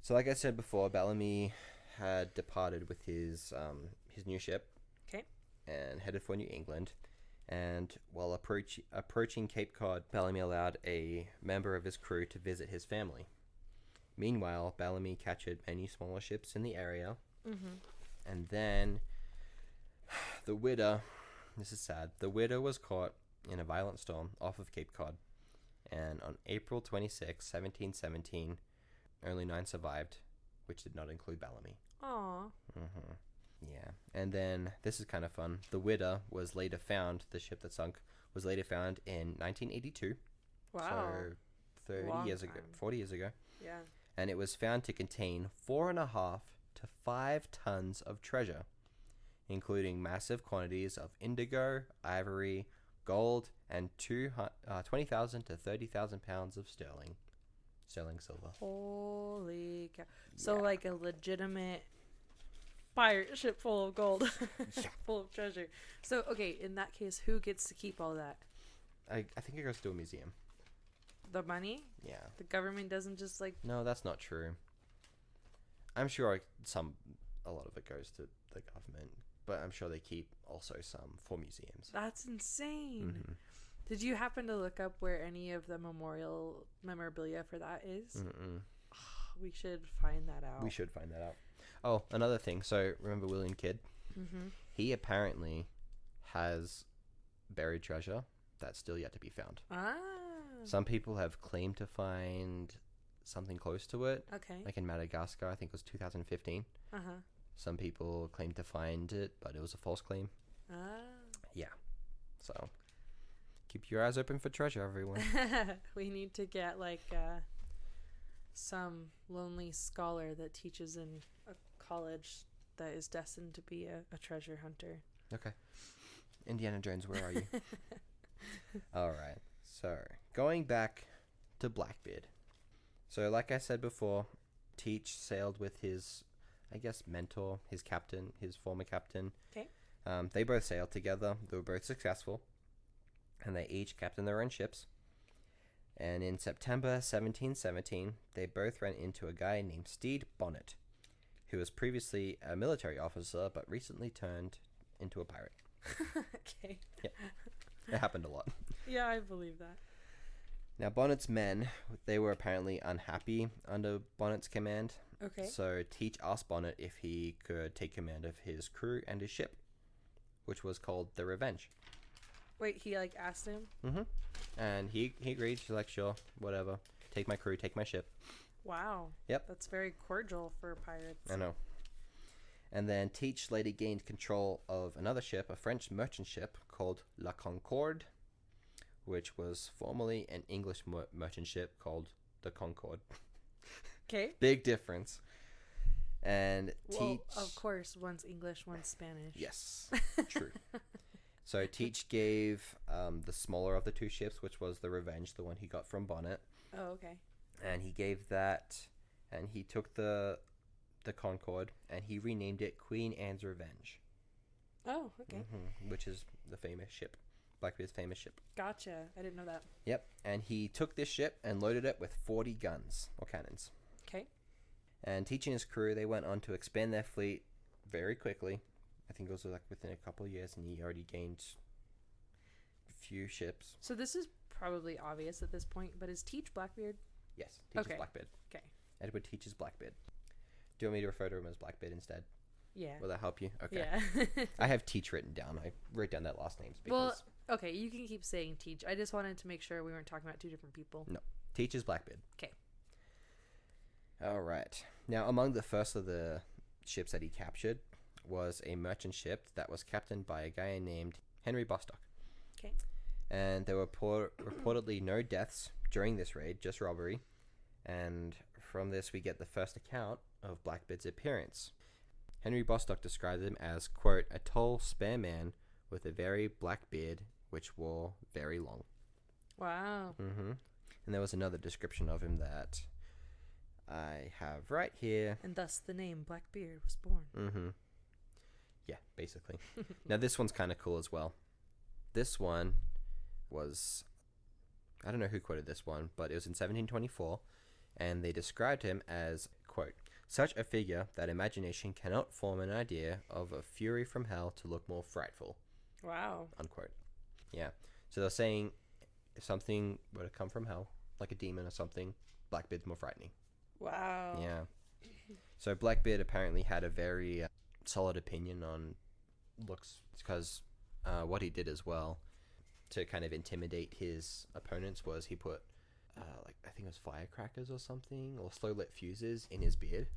So like I said before, Bellamy had departed with his new ship. Okay. And headed for New England. And while approaching Cape Cod, Bellamy allowed a member of his crew to visit his family. Meanwhile, Bellamy captured many smaller ships in the area. Mm-hmm. And then the Widder, this is sad, the Widder was caught in a violent storm off of Cape Cod. And on April 26, 1717, only 9 survived, which did not include Bellamy. Aw. Mm-hmm. Yeah. And then this is kind of fun. The Widder was later found, the ship that sunk, was later found in 1982. Wow. So 30 Long years ago, time. 40 years ago. Yeah. And it was found to contain 4.5 to 5 tons of treasure, including massive quantities of indigo, ivory, gold, and 20,000 to 30,000 pounds of sterling silver. Holy cow. So, Yeah. like a legitimate pirate ship full of gold, Yeah. full of treasure. So, okay, in that case, who gets to keep all that? I think it goes to a museum. The money? Yeah. The government doesn't just like. No, that's not true. I'm sure a lot of it goes to the government, but I'm sure they keep also some for museums. That's insane. Mm-hmm. Did you happen to look up where any of the memorabilia for that is? Mm-mm. We should find that out. We should find that out. Oh, another thing. So remember William Kidd? Mm-hmm. He apparently has buried treasure that's still yet to be found. Ah. Some people have claimed to find something close to it, Okay. like in Madagascar. I think it was 2015. Uh-huh. Some people claimed to find it, but it was a false claim. Ah. Yeah. So keep your eyes open for treasure, everyone. We need to get like some lonely scholar that teaches in a college that is destined to be a treasure hunter. Okay. Indiana Jones, where are you? All right. So going back to Blackbeard. So like I said before, Teach sailed with his, I guess, mentor, his captain, his former captain. Okay. They both sailed together. They were both successful. And they each captained their own ships. And in September 1717, they both ran into a guy named Stede Bonnet, who was previously a military officer but recently turned into a pirate. Okay. Yeah. It happened a lot. Yeah, I believe that. Now, Bonnet's men, they were apparently unhappy under Bonnet's command. Okay. So Teach asked Bonnet if he could take command of his crew and his ship, which was called the Revenge. Wait, he like asked him? Mm-hmm. And he agreed. He's like, sure, whatever. Take my crew, take my ship. Wow. Yep. That's very cordial for pirates. I know. And then Teach later gained control of another ship, a French merchant ship called La Concorde, which was formerly an English merchant ship called the Concorde. Okay. Big difference. And Well, Teach... of course, one's English, one's Spanish. Yes, true. So Teach gave the smaller of the two ships, which was the Revenge, the one he got from Bonnet. Oh, okay. And he gave that, and he took the Concorde, and he renamed it Queen Anne's Revenge. Oh, okay. Mm-hmm, which is the famous ship, Blackbeard's famous ship. Gotcha. I didn't know that. Yep, and he took this ship and loaded it with 40 guns, or cannons. Okay. And Teach and his crew, they went on to expand their fleet very quickly. I think it was like within a couple of years, and he already gained a few ships. So this is probably obvious at this point, but is Teach Blackbeard? Yes, Teach Okay. is Blackbeard. Okay. Edward Teach is Blackbeard. Do you want me to refer to him as Blackbeard instead? Yeah. Will that help you? Okay. Yeah. I have Teach written down. I wrote down that last names because Well, okay, you can keep saying Teach. I just wanted to make sure we weren't talking about two different people. no, Teach is Blackbeard. Okay. All right. Now, among the first of the ships that he captured was a merchant ship that was captained by a guy named Henry Bostock. Okay. And there were reportedly no deaths during this raid, just robbery. And from this, we get the first account of Blackbeard's appearance. Henry Bostock described him as, quote, a tall, spare man with a very black beard, which wore very long. Wow. Mm-hmm. And there was another description of him that I have right here. And thus the name Blackbeard was born. Mm-hmm. Yeah, basically. Now, this one's kind of cool as well. This one was... I don't know who quoted this one, but it was in 1724, and they described him as, quote, such a figure that imagination cannot form an idea of a fury from hell to look more frightful, Wow. unquote. Yeah. So they're saying if something were to come from hell, like a demon or something, Blackbeard's more frightening. Wow. Yeah. So Blackbeard apparently had a very solid opinion on looks, because what he did as well to kind of intimidate his opponents was he put like I think it was firecrackers or something or slow lit fuses in his beard,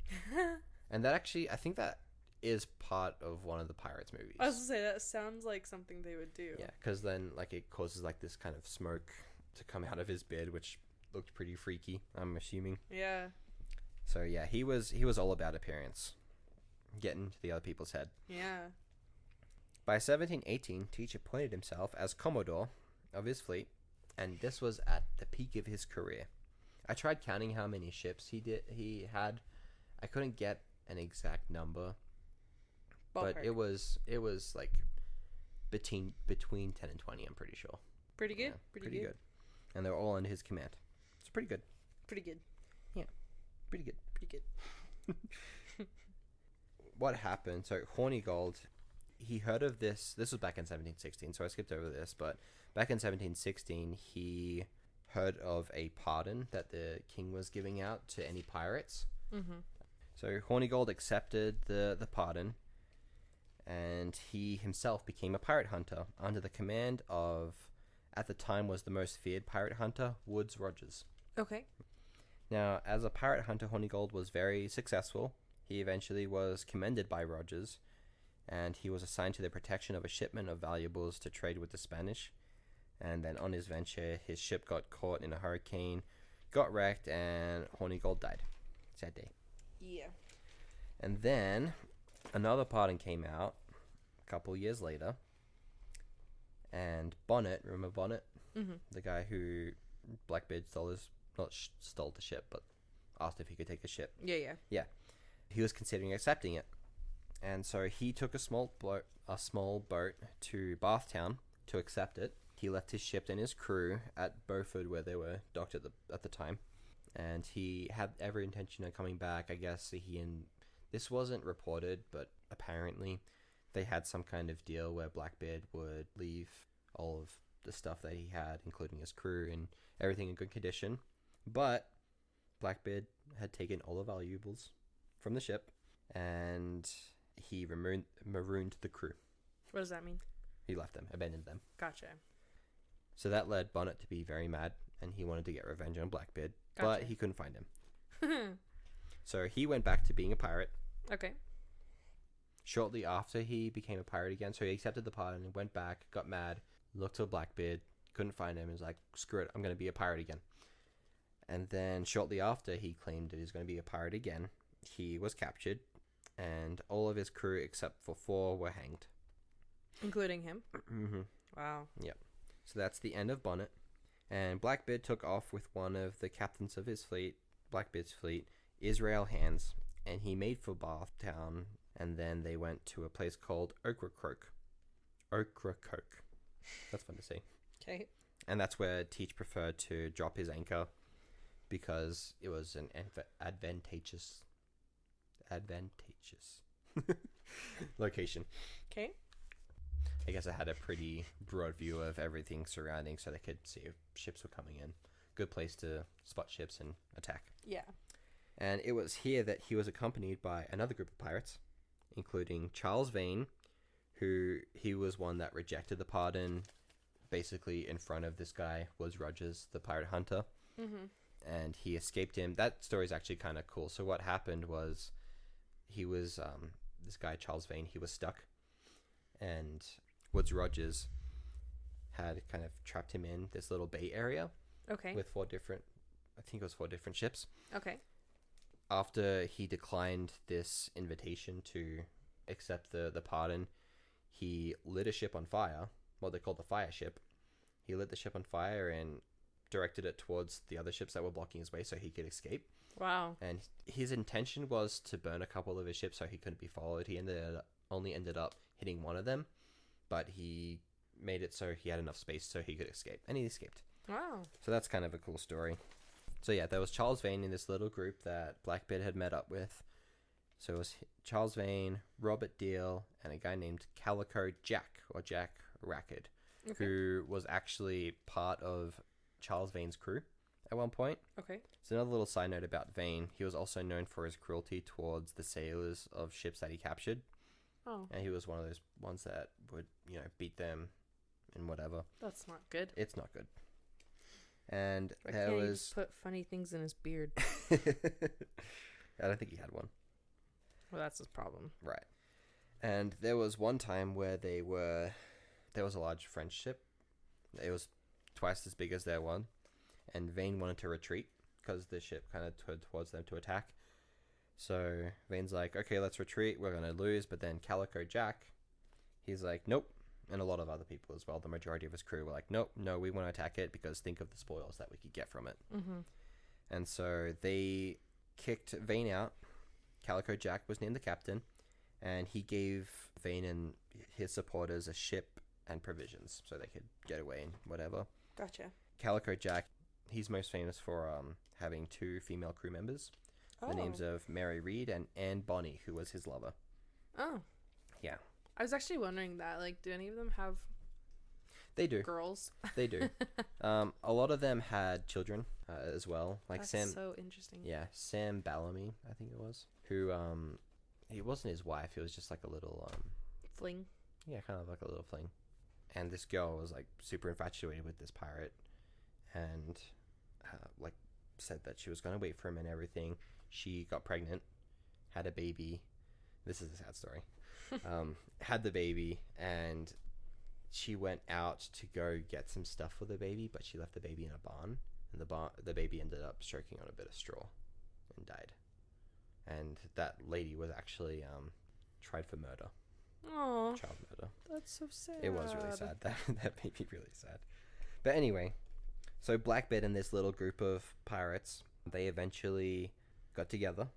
And that actually, I think that is part of one of the Pirates movies. I was gonna say that sounds like something they would do. Yeah, because then like it causes like this kind of smoke to come out of his beard, which looked pretty freaky, I'm assuming. Yeah. So yeah, he was all about appearance, getting to the other people's head. Yeah. By 1718, Teach appointed himself as Commodore of his fleet, and this was at the peak of his career. I tried counting how many ships he had. I couldn't get an exact number, Ballpark. but it was like between 10 and 20, I'm pretty sure. Pretty good. Yeah, pretty good. And they were all under his command. It's pretty good. Pretty good. Yeah, pretty good. Pretty good. What happened? So Hornigold, he heard of this. This was back in 1716, so I skipped over this. But back in 1716, he heard of a pardon that the king was giving out to any pirates. Mm-hmm. So Hornigold accepted the pardon, and he himself became a pirate hunter under the command of, at the time, was the most feared pirate hunter, Woodes Rogers. Okay. Now, as a pirate hunter, Hornigold was very successful. He eventually was commended by Rogers, and he was assigned to the protection of a shipment of valuables to trade with the Spanish. And then on his venture, his ship got caught in a hurricane, got wrecked, and Hornigold died. Sad day. Yeah. And then another pardon came out a couple years later, and Bonnet, remember Bonnet? Mm-hmm. The guy who Blackbeard stole stole the ship, but asked if he could take a ship. Yeah. He was considering accepting it, and so he took a small boat to Bathtown to accept it. He left his ship and his crew at Beaufort, where they were docked at the time, and he had every intention of coming back. I guess this wasn't reported, but apparently they had some kind of deal where Blackbeard would leave all of the stuff that he had, including his crew and everything, in good condition. But Blackbeard had taken all the valuables from the ship, and he marooned the crew. What does that mean? He left them, abandoned them. Gotcha. So that led Bonnet to be very mad, and he wanted to get revenge on Blackbeard, but Gotcha. he couldn't find him. So he went back to being a pirate. Okay. Shortly after, he became a pirate again, so he accepted the pardon and went back, got mad, looked for Blackbeard, couldn't find him, and was like, screw it, I'm going to be a pirate again. And then shortly after he claimed that he was going to be a pirate again, he was captured, and all of his crew except for 4 were hanged. Including him? Mm-hmm. Wow. Yep. So that's the end of Bonnet. And Blackbeard took off with one of the captains of his fleet, Blackbeard's fleet, Israel Hands, and he made for Bathtown, and then they went to a place called Arrgh-uments. That's fun to say. Okay. And that's where Teach preferred to drop his anchor, because it was an advantageous location. Okay. I guess it had a pretty broad view of everything surrounding, so they could see if ships were coming in. Good place to spot ships and attack. Yeah. And it was here that he was accompanied by another group of pirates, including Charles Vane, who he was one that rejected the pardon. Basically, in front of this guy was Rogers, the pirate hunter. Mm-hmm. And he escaped him. That story is actually kind of cool. So what happened was, he was this guy Charles Vane. He was stuck, and Woodes Rogers had kind of trapped him in this little bay area. Okay. With 4 different ships. Okay. After he declined this invitation to accept the pardon, he lit a ship on fire. What they called the fire ship. He lit the ship on fire and directed it towards the other ships that were blocking his way so he could escape. Wow. And his intention was to burn a couple of his ships so he couldn't be followed. He only ended up hitting one of them, but he made it so he had enough space so he could escape. And he escaped. Wow. So that's kind of a cool story. So yeah, there was Charles Vane in this little group that Blackbeard had met up with. So it was Charles Vane, Robert Deal, and a guy named Calico Jack, or Jack Rackard, Okay. who was actually part of Charles Vane's crew at one point. Okay. So another little side note about Vane, he was also known for his cruelty towards the sailors of ships that he captured. Oh. And he was one of those ones that would, beat them and whatever. That's not good. It's not good. And Why there can't he was... just put funny things in his beard? I don't think he had one. Well, that's his problem. Right. And there was one time where there was a large French ship. It was twice as big as their one. And Vane wanted to retreat because the ship kind of turned towards them to attack. So Vane's like, okay, let's retreat. We're going to lose. But then Calico Jack, he's like, nope. And a lot of other people as well. The majority of his crew were like, nope, no, we want to attack it because think of the spoils that we could get from it. Mm-hmm. And so they kicked Vane out. Calico Jack was named the captain. And he gave Vane and his supporters a ship and provisions so they could get away and whatever. Gotcha. Calico Jack, he's most famous for having 2 female crew members. The names of Mary Reed and Anne Bonny, who was his lover. Oh. Yeah. I was actually wondering that. Like, do any of them have They do. girls? They do. A lot of them had children as well. Like That's Sam. so interesting. Yeah, Sam Bellamy, I think it was. Who, he wasn't his wife. It was just like a little, Fling. yeah, kind of like a little fling. And this girl was like super infatuated with this pirate, and like said that she was gonna wait for him and everything. She got pregnant, had a baby. This is a sad story. Had the baby, and she went out to go get some stuff for the baby, but she left the baby in a barn, and the baby ended up choking on a bit of straw and died. And that lady was actually tried for murder. Oh, Child murder. that's so sad. It was really sad. That made me really sad. But anyway, so Blackbeard and this little group of pirates, they eventually got together,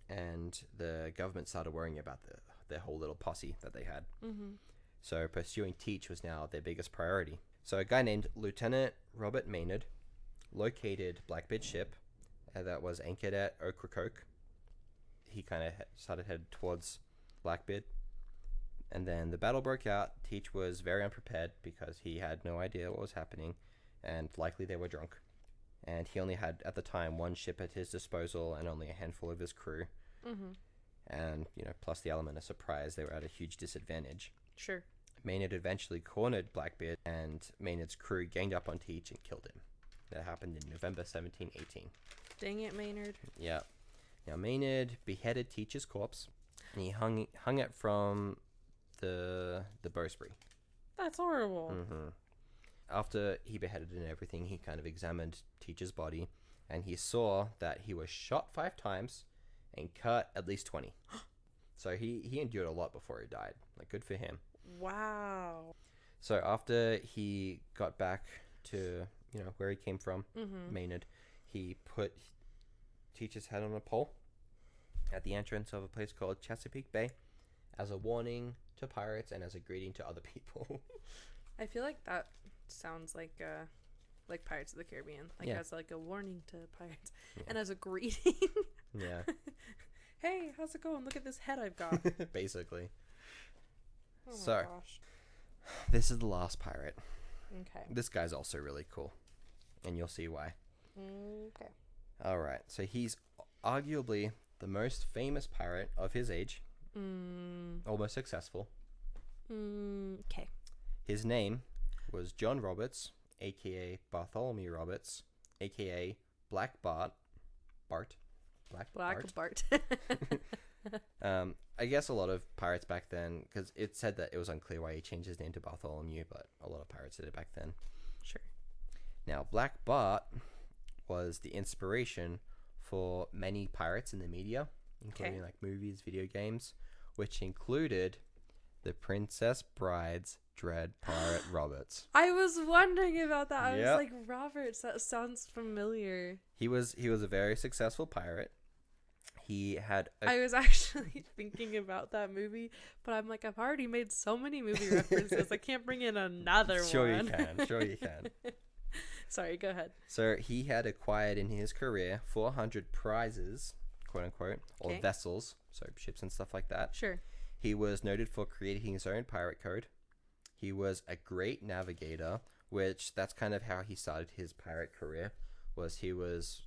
and the government started worrying about their whole little posse that they had. Mm-hmm. So pursuing Teach was now their biggest priority. So a guy named Lieutenant Robert Maynard located Blackbeard's ship that was anchored at Arrgh-uments. He kind of started headed towards Blackbeard. And then the battle broke out. Teach was very unprepared because he had no idea what was happening, and likely they were drunk. And he only had, at the time, 1 ship at his disposal and only a handful of his crew. Mm-hmm. And, plus the element of surprise, they were at a huge disadvantage. Sure. Maynard eventually cornered Blackbeard, and Maynard's crew ganged up on Teach and killed him. That happened in November 1718. Dang it, Maynard. Yeah. Now, Maynard beheaded Teach's corpse, and he hung it from the bowsprit. That's horrible. Mm-hmm. After he beheaded and everything, he kind of examined Teach's body, and he saw that he was shot 5 times and cut at least 20. So he endured a lot before he died. Like, good for him. Wow. So after he got back to, where he came from, Mm-hmm. Maynard, he put Teach's head on a pole at the entrance of a place called Chesapeake Bay as a warning to pirates and as a greeting to other people. I feel like that sounds like Pirates of the Caribbean. Like, Yeah. as like a warning to pirates. Yeah. And as a greeting. Yeah. Hey, how's it going? Look at this head I've got. Basically. Oh my So- gosh. This is the last pirate. Okay. This guy's also really cool, and you'll see why. Okay. All right. So he's arguably the most famous pirate of his age, almost successful. Okay. His name was John Roberts, a.k.a. Bartholomew Roberts, a.k.a. Black Bart. Black Bart. I guess a lot of pirates back then, because it said that it was unclear why he changed his name to Bartholomew, but a lot of pirates did it back then. Sure. Now, Black Bart was the inspiration for many pirates in the media, including like movies, video games, which included the Princess Bride's Dread Pirate Roberts. I was wondering about that. I Yep. was like, Roberts, that sounds familiar. He was a very successful pirate. He had I was actually thinking about that movie, but I'm like, I've already made so many movie references. I can't bring in another Sure one. you can. Sure you can. Sorry, go ahead. So he had acquired in his career 400 prizes, quote unquote, or Okay. vessels, so ships and stuff like that. Sure. He was noted for creating his own pirate code. He was a great navigator, which that's kind of how he started his pirate career. He was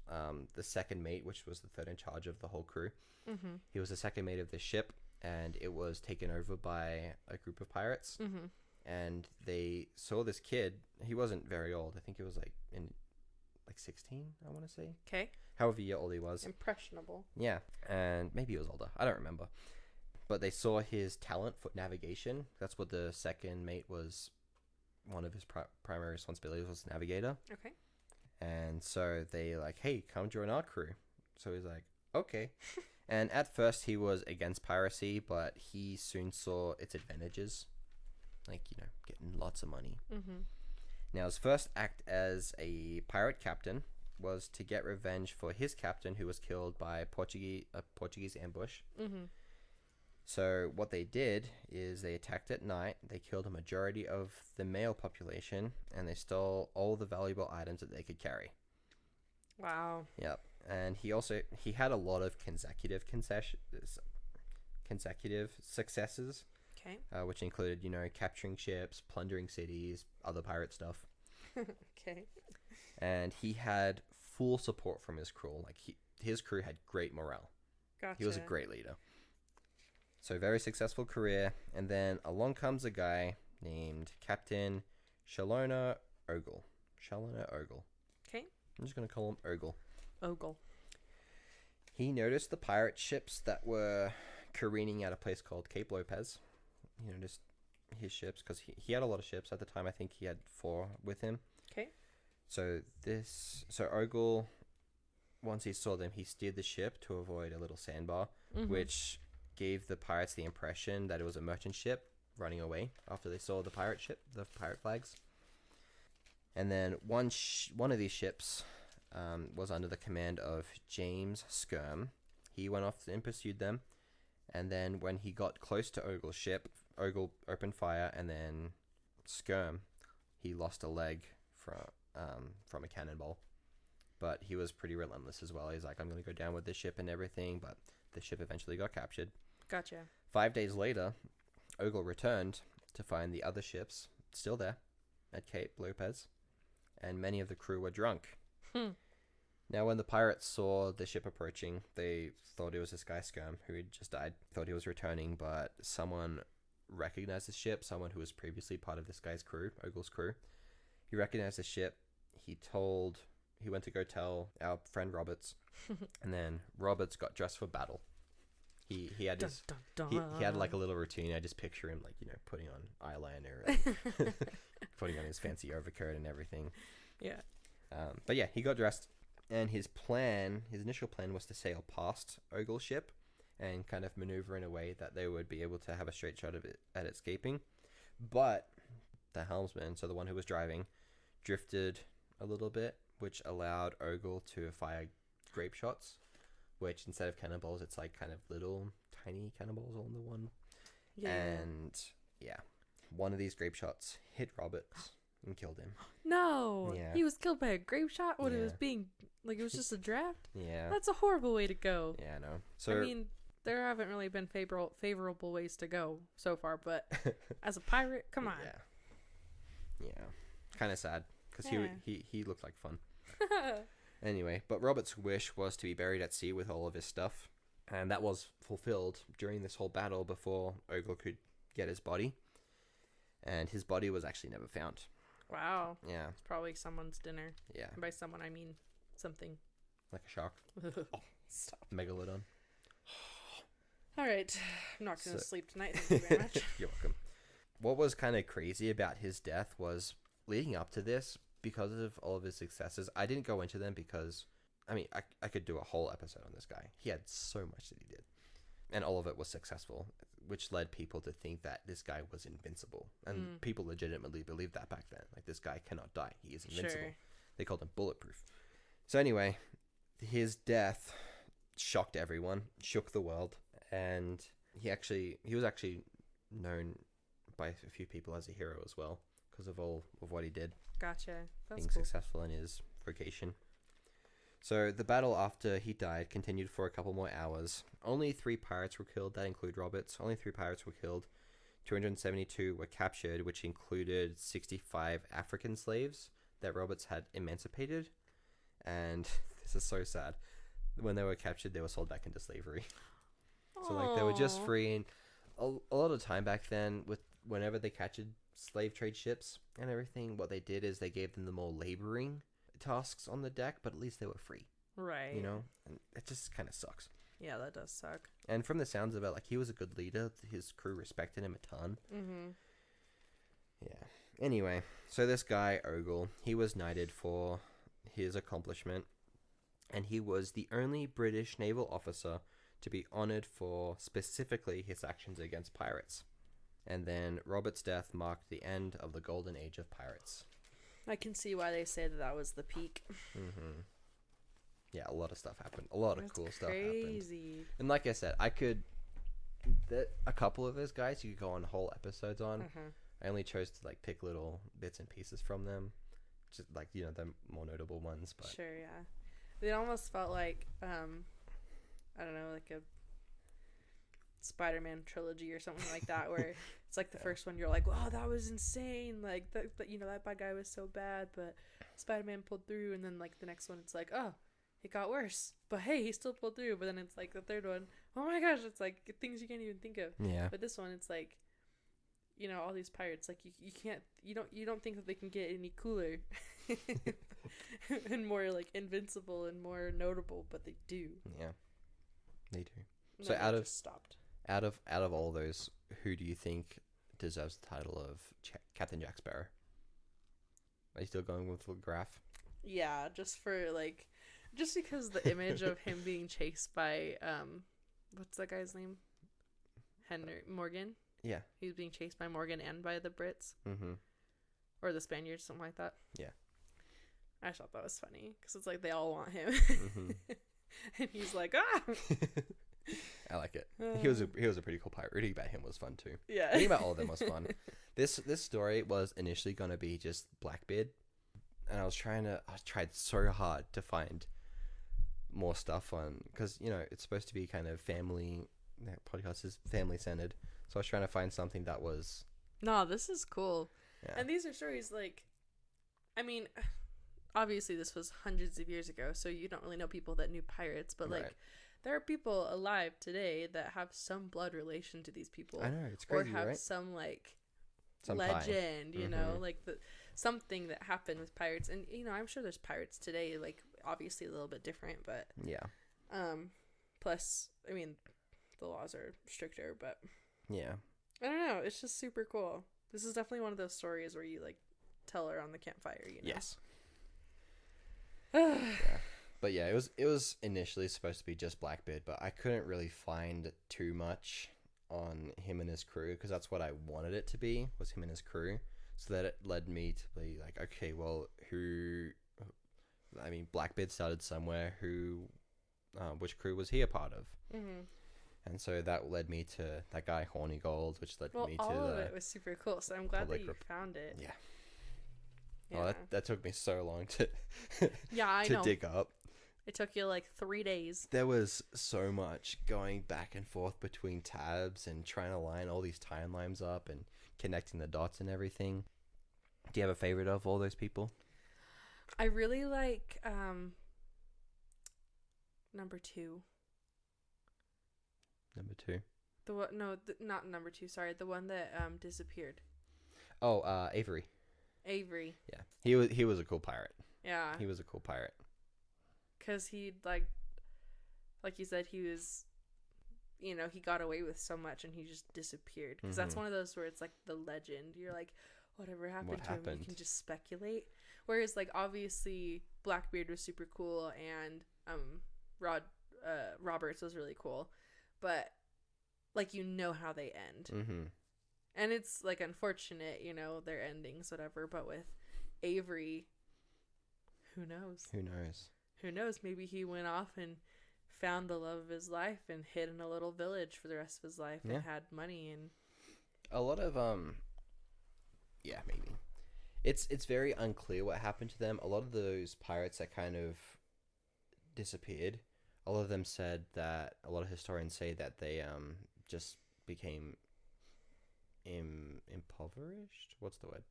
the second mate, which was the third in charge of the whole crew. Mm-hmm. He was the second mate of the ship, and it was taken over by a group of pirates. Mm-hmm. And they saw this kid. He wasn't very old. I think it was like 16, I want to say. Okay. However old he was. Impressionable. Yeah, and maybe he was older. I don't remember. but they saw his talent for navigation. That's what the second mate was. One of his primary responsibilities was navigator. Okay. And so they like, hey, come join our crew. So he's like, okay. And at first he was against piracy, but he soon saw its advantages, like, you know, getting lots of money. Mm-hmm. Now his first act as a pirate captain was to get revenge for his captain, who was killed by a Portuguese ambush. Mm-hmm. So what they did is they attacked at night, they killed a majority of the male population, and they stole all the valuable items that they could carry. Wow. Yep. And he had a lot of consecutive successes, Okay. which included, you know, capturing ships, plundering cities, other pirate stuff. Okay. And he had full support from his crew. Like his crew had great morale. Gotcha. He was a great leader. So very successful career. And then along comes a guy named Captain Shalona Ogle. Okay. I'm just going to call him Ogle. Ogle. He noticed the pirate ships that were careening at a place called Cape Lopez. He noticed his ships because he had a lot of ships at the time. I think he had 4 with him. Okay. So Ogle, once he saw them, he steered the ship to avoid a little sandbar, which gave the pirates the impression that it was a merchant ship running away after they saw the pirate flags. And then one of these ships was under the command of James Skirm. He went off and pursued them, and then when he got close to Ogle's ship, Ogle opened fire, and then Skirm, he lost a leg from a cannonball. But he was pretty relentless as well. He's like, I'm going to go down with this ship and everything, but the ship eventually got captured. Gotcha. 5 days later, Ogle returned to find the other ships still there at Cape Lopez, and many of the crew were drunk. Now, when the pirates saw the ship approaching, they thought it was this guy Skirm, who had just died. Thought he was returning, but someone recognized the ship, someone who was previously part of this guy's crew, Ogle's crew. He recognized the ship. He went to go tell our friend Roberts, and then Roberts got dressed for battle. He had his he had like a little routine. I just picture him, like, you know, putting on eyeliner, and putting on his fancy overcoat and everything. Yeah. But yeah, he got dressed, and his initial plan was to sail past Ogle's ship and kind of maneuver in a way that they would be able to have a straight shot of it at escaping. But the helmsman, so the one who was driving, drifted a little bit, which allowed Ogle to fire grape shots, which instead of cannonballs, it's like kind of little tiny cannonballs all in the one. Yeah. And yeah, one of these grape shots hit Roberts and killed him. No. Yeah. He was killed by a grape shot when it was Yeah. being like it was just a draft. Yeah. That's a horrible way to go. Yeah, I know. So I mean, there haven't really been favorable ways to go so far, but as a pirate, come on. Yeah. Kind of sad because Yeah. he looked like fun. Anyway, but Robert's wish was to be buried at sea with all of his stuff, and that was fulfilled during this whole battle before Ogle could get his body, and his body was actually never found. Wow. Yeah. It's probably someone's dinner. Yeah. And by someone, I mean something. Like a shark. Stop. Megalodon. All right. I'm not going to So- sleep tonight. Thank you very much. You're welcome. What was kind of crazy about his death was leading up to this, because of all of his successes. I didn't go into them because, I mean, I could do a whole episode on this guy. He had so much that he did. And all of it was successful, which led people to think that this guy was invincible. And people legitimately believed that back then. Like, this guy cannot die. He is invincible. Sure. They called him bulletproof. So anyway, his death shocked everyone, shook the world. And he was actually known by a few people as a hero as well, because of all of what he did. Gotcha. That's Being cool. successful in his vocation. So the battle after he died continued for a couple more hours. Only 3 pirates were killed. That include Roberts. Only 3 pirates were killed. 272 were captured, which included 65 African slaves that Roberts had emancipated. And this is so sad. When they were captured, they were sold back into slavery. So like they were just Aw. free. And a lot of time back then, with whenever they captured slave trade ships and everything, what they did is they gave them the more laboring tasks on the deck, but at least they were free, Right. you know. And it just kind of sucks. Yeah, that does suck. And from the sounds of it, like, he was a good leader. His crew respected him a ton. Mm-hmm. Yeah. Anyway, so this guy, Ogle, he was knighted for his accomplishment, and he was the only British naval officer to be honored for specifically his actions against pirates. And then Robert's death marked the end of the Golden Age of Pirates. I can see why they say that that was the peak. Mm-hmm. Yeah, a lot of stuff happened. A lot of That's cool stuff happened. crazy. And like I said, I could... a couple of those guys you could go on whole episodes on. Uh-huh. I only chose to, like, pick little bits and pieces from them. Just, like, you know, the more notable ones. But Sure, yeah. It almost felt like, I don't know, like a Spider-Man trilogy or something like that, where it's like the first one you're like, wow, that was insane. Like, that, you know, that bad guy was so bad, but Spider-Man pulled through. And then, like, the next one, it's like, oh, it got worse. But hey, he still pulled through. But then it's like the third one, oh my gosh, it's like things you can't even think of. yeah. But this one, it's like, you know, all these pirates, like you don't think that they can get any cooler and more like invincible and more notable, but they do. Yeah. They do. And So then out it of- just stopped. Out of all those, who do you think deserves the title of Captain Jack Sparrow? Are you still going with the graph? Yeah, just because the image of him being chased by what's that guy's name? Henry Morgan. Yeah. He was being chased by Morgan and by the Brits Mm-hmm. or the Spaniards, something like that. Yeah. I just thought that was funny because it's like they all want him, Mm-hmm. and he's like, ah. I like it. He was a pretty cool pirate. Reading about him was fun too. Yeah. Reading about all of them was fun. This story was initially gonna be just Blackbeard, and I tried so hard to find more stuff on, because you know it's supposed to be kind of family. That podcast is family centered, so I was trying to find something that was. No, this is cool. Yeah. And these are stories like, I mean, obviously this was hundreds of years ago, so you don't really know people that knew pirates, but like, Right. there are people alive today that have some blood relation to these people. I know, it's crazy, or have right? some like Some tie. legend, you know, Mhm. like something that happened with pirates. And you know, I'm sure there's pirates today, like obviously a little bit different, but Yeah. plus, I mean, the laws are stricter, but Yeah. I don't know, it's just super cool. This is definitely one of those stories where you like tell her on the campfire, you know. Yes. Yeah. But yeah, it was initially supposed to be just Blackbeard, but I couldn't really find too much on him and his crew, because that's what I wanted it to be, was him and his crew. So that it led me to be like, okay, well, Blackbeard started somewhere. Which crew was he a part of? Mm-hmm. And so that led me to that guy Horny Gold, which led Well, me to all of the it was super cool, so I'm glad that you found it. Yeah. Yeah, Oh, that took me so long to yeah, I to know. dig up. It took you like 3 days. There was so much going back and forth between tabs and trying to line all these timelines up and connecting the dots and everything. Do you have a favorite of all those people? I really like number 2. Number 2. The one, no, not number 2. Sorry, the one that disappeared. Oh, Avery. Avery. Yeah, he was a cool pirate. Yeah, He was a cool pirate. because he like you said, he was, you know, he got away with so much and he just disappeared. Because that's Mhm. one of those where it's like the legend. You're like, whatever happened What to him? happened? You can just speculate. Whereas like obviously Blackbeard was super cool and Roberts was really cool, but like you know how they end. Mm-hmm. And it's like unfortunate, you know, their endings, whatever. But with Avery, who knows? Who knows? Who knows? Maybe he went off and found the love of his life and hid in a little village for the rest of his life Yeah. and had money and. A lot of yeah, maybe. It's very unclear what happened to them. A lot of those pirates that kind of disappeared, a lot of them said that, a lot of historians say that they just became impoverished. What's the word?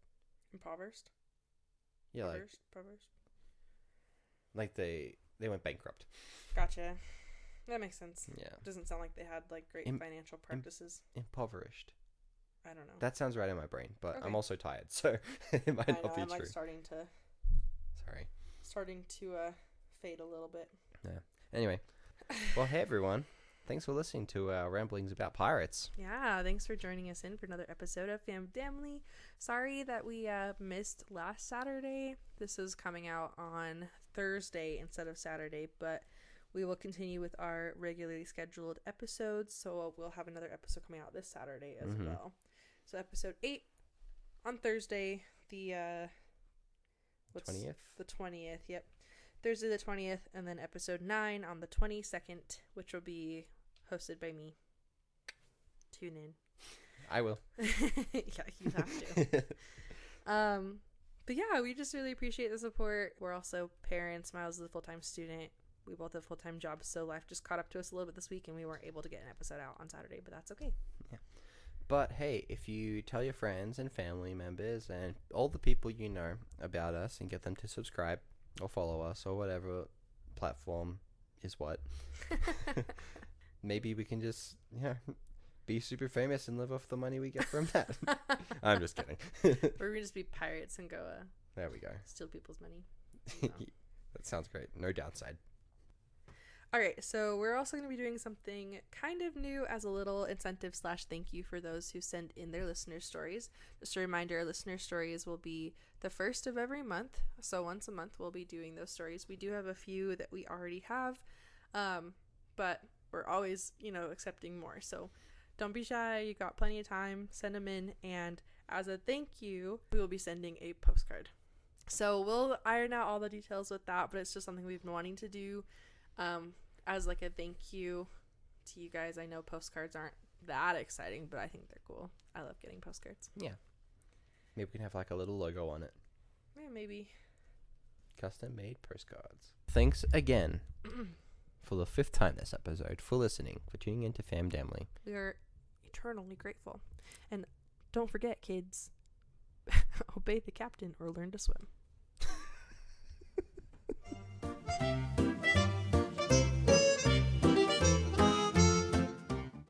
Impoverished? Yeah, like Impoverished? like they went bankrupt. Gotcha. That makes sense. Yeah, Doesn't sound like they had like great financial practices. impoverished. I don't know. That sounds right in my brain, but Okay. I'm also tired, so it might I not know, be I'm true. like starting to fade a little bit. Anyway, well, hey everyone. thanks for listening to our ramblings about pirates. Yeah, thanks for joining us in for another episode of Fam Family. Sorry that we missed last Saturday. This is coming out on Thursday instead of Saturday, but we will continue with our regularly scheduled episodes, so we'll have another episode coming out this Saturday as well. So episode 8 on Thursday, the 20th? The 20th, yep. Thursday the 20th, and then episode 9 on the 22nd, which will be hosted by me. Tune in. I will. Yeah, you have to. But yeah, we just really appreciate the support. We're also parents. Myles is a full-time student. We both have full-time jobs, so life just caught up to us a little bit this week, and we weren't able to get an episode out on Saturday, but that's okay. Yeah. But hey, if you tell your friends and family members and all the people you know about us and get them to subscribe or follow us or whatever platform is what, maybe we can just, be super famous and live off the money we get from that. I'm just kidding. Or we just be pirates and go There we go. steal people's money. That sounds great. No downside. All right, so we're also going to be doing something kind of new as a little incentive / thank you for those who send in their listener stories. Just a reminder, listener stories will be the first of every month. So once a month, we'll be doing those stories. We do have a few that we already have, but we're always, accepting more. So don't be shy. You got plenty of time. Send them in. And as a thank you, we will be sending a postcard. So we'll iron out all the details with that, but it's just something we've been wanting to do. As like a thank you to you guys. I know postcards aren't that exciting, but I think they're cool. I love getting postcards. Yeah. Maybe we can have like a little logo on it. Yeah, maybe. Custom made postcards. Thanks again for the 5th time this episode, for listening, for tuning into Fam Family. We are eternally grateful. And don't forget, kids, obey the captain or learn to swim.